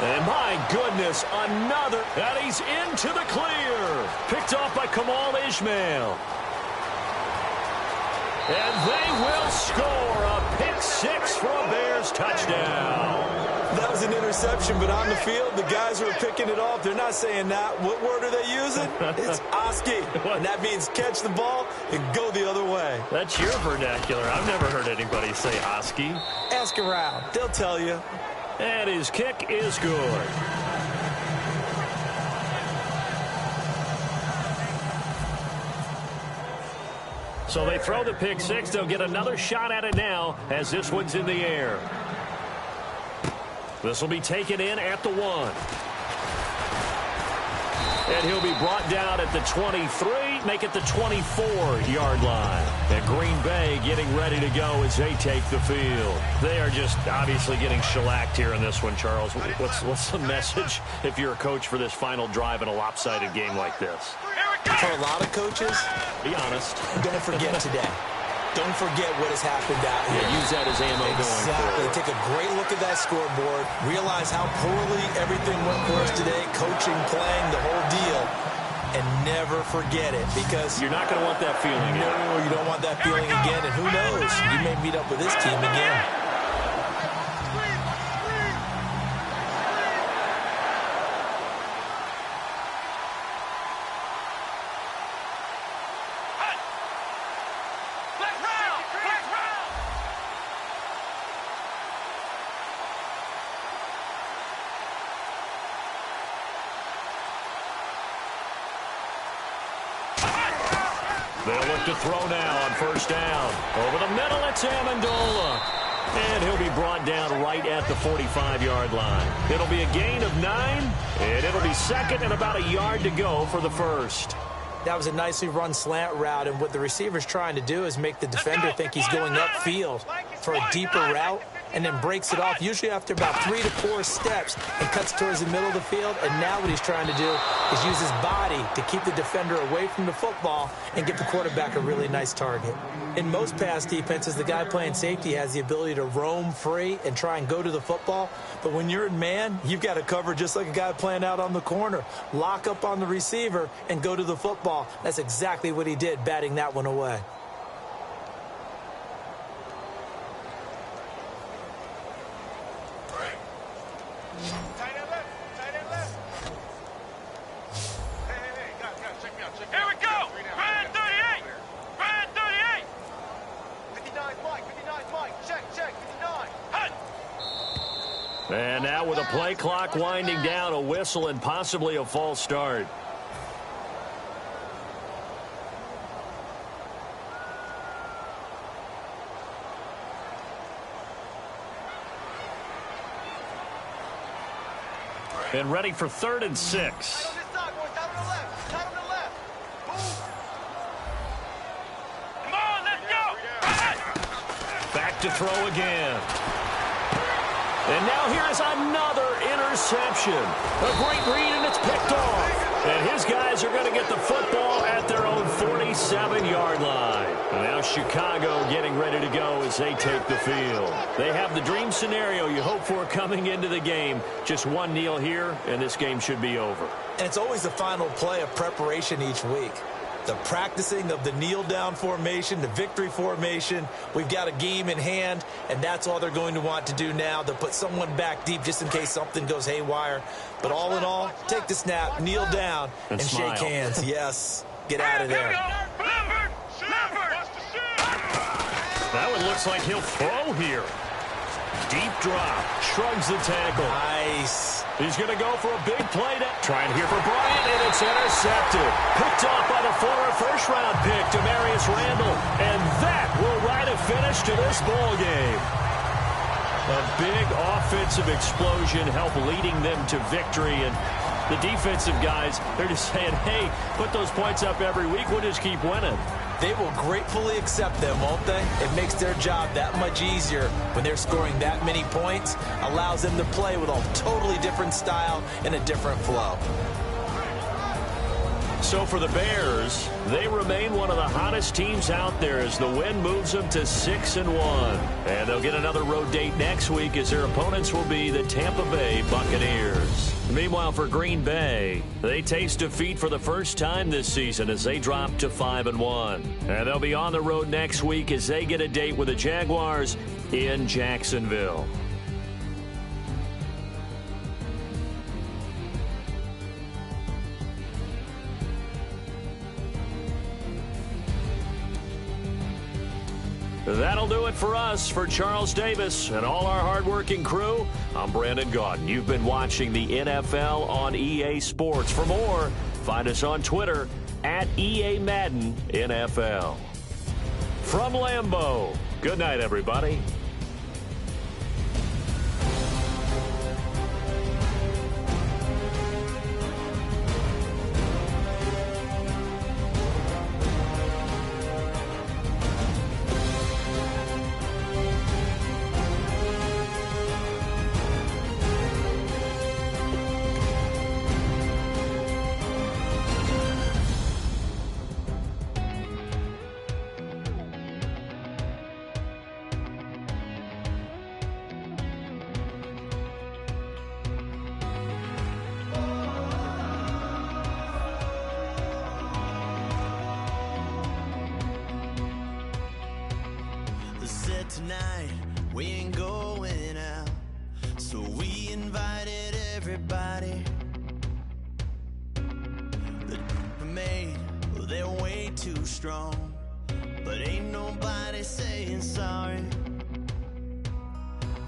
And my goodness, another. And he's into the clear. Picked off by Kamal Ishmael. And they will score a pick 6 for a Bears touchdown. That was an interception, but on the field, the guys who are picking it off, they're not saying that. What word are they using? It's Oski. And that means catch the ball and go the other way. That's your vernacular. I've never heard anybody say Oski. Ask around. They'll tell you. And his kick is good. So they throw the pick 6. They'll get another shot at it now as this one's in the air. This will be taken in at the 1. And he'll be brought down at the 23, make it the 24-yard line. And Green Bay getting ready to go as they take the field. They are just obviously getting shellacked here in this one, Charles. What's the message if you're a coach for this final drive in a lopsided game like this? For a lot of coaches, be honest. Don't forget today. Don't forget what has happened out here. Yeah, use that as ammo going forward. Take a great look at that scoreboard. Realize how poorly everything went for us today. Coaching, playing, the whole deal. And never forget it, because you're not going to want that feeling again. No, you don't want that feeling again. And who knows? You may meet up with this team again. They'll look to throw now on first down. Over the middle, it's Amendola. And he'll be brought down right at the 45-yard line. It'll be a gain of 9, and it'll be second and about a yard to go for the first. That was a nicely run slant route, and what the receiver's trying to do is make the defender think he's going upfield for a deeper route. and then breaks it off, usually after about 3 to 4 steps, and cuts towards the middle of the field. And now what he's trying to do is use his body to keep the defender away from the football and give the quarterback a really nice target. In most pass defenses, the guy playing safety has the ability to roam free and try and go to the football. But when you're in man, you've got to cover just like a guy playing out on the corner. Lock up on the receiver and go to the football. That's exactly what he did, batting that one away. Here we go! Brand 38! Brand 38! 59 Mike, 59 Mike, check, 59. Hut! And now with a play clock winding down, a whistle and possibly a false start. And ready for 3rd and 6. Right on this side, boys, down on the left, down on the left. Move. Come on, let's go! Hut! Back to throw again. And now here is another interception. A great read, and it's picked off. And his guys are going to get the football at their own 47-yard line. And now Chicago getting ready to go as they take the field. They have the dream scenario you hope for coming into the game. Just one kneel here, and this game should be over. And it's always the final play of preparation each week. The practicing of the kneel-down formation, the victory formation. We've got a game in hand, and that's all they're going to want to do now. They'll put someone back deep just in case something goes haywire. But all in all, take the snap, kneel down, and shake hands. Yes, get out of there. That one looks like he'll throw here. Deep drop, shrugs the tackle. Nice. He's going to go for a big play. Trying here for Bryant, and it's intercepted. Picked off by the former first-round pick, Demarius Randall. And that will write a finish to this ball game. A big offensive explosion helped leading them to victory. And the defensive guys, they're just saying, hey, put those points up every week. We'll just keep winning. They will gratefully accept them, won't they? It makes their job that much easier when they're scoring that many points. Allows them to play with a totally different style and a different flow. So for the Bears, they remain one of the hottest teams out there as the win moves them to 6-1. And they'll get another road date next week as their opponents will be the Tampa Bay Buccaneers. Meanwhile, for Green Bay, they taste defeat for the first time this season as they drop to 5-1. And they'll be on the road next week as they get a date with the Jaguars in Jacksonville. That'll do it for us. For Charles Davis and all our hardworking crew, I'm Brandon Gaudin. You've been watching the NFL on EA Sports. For more, find us on Twitter at EA Madden NFL. From Lambeau, good night, everybody. Tonight we ain't going out, so we invited everybody. The made, well, they're way too strong, but ain't nobody saying sorry.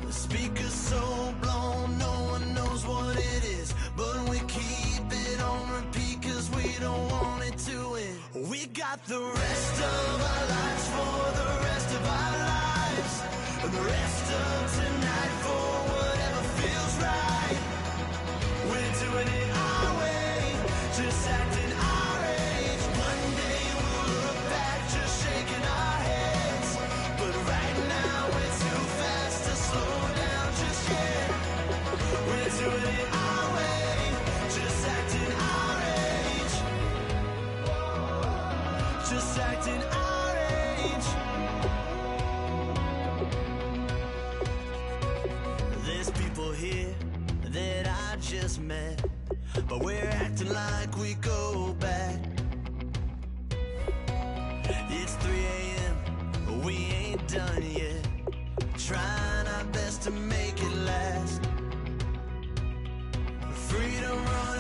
The speaker's so blown, no one knows what it is, but we keep it on repeat 'cause we don't want it to end. We got the rest of our lives for the rest of our lives. And the rest of tonight for whatever feels right. We're doing it our way, just acting our age. One day we'll look back just shaking our heads, but right now we're too fast to slow just acting our age. There's people here that I just met, but we're acting like we go back. It's 3 a.m., we ain't done yet, trying our best to make it last. Freedom running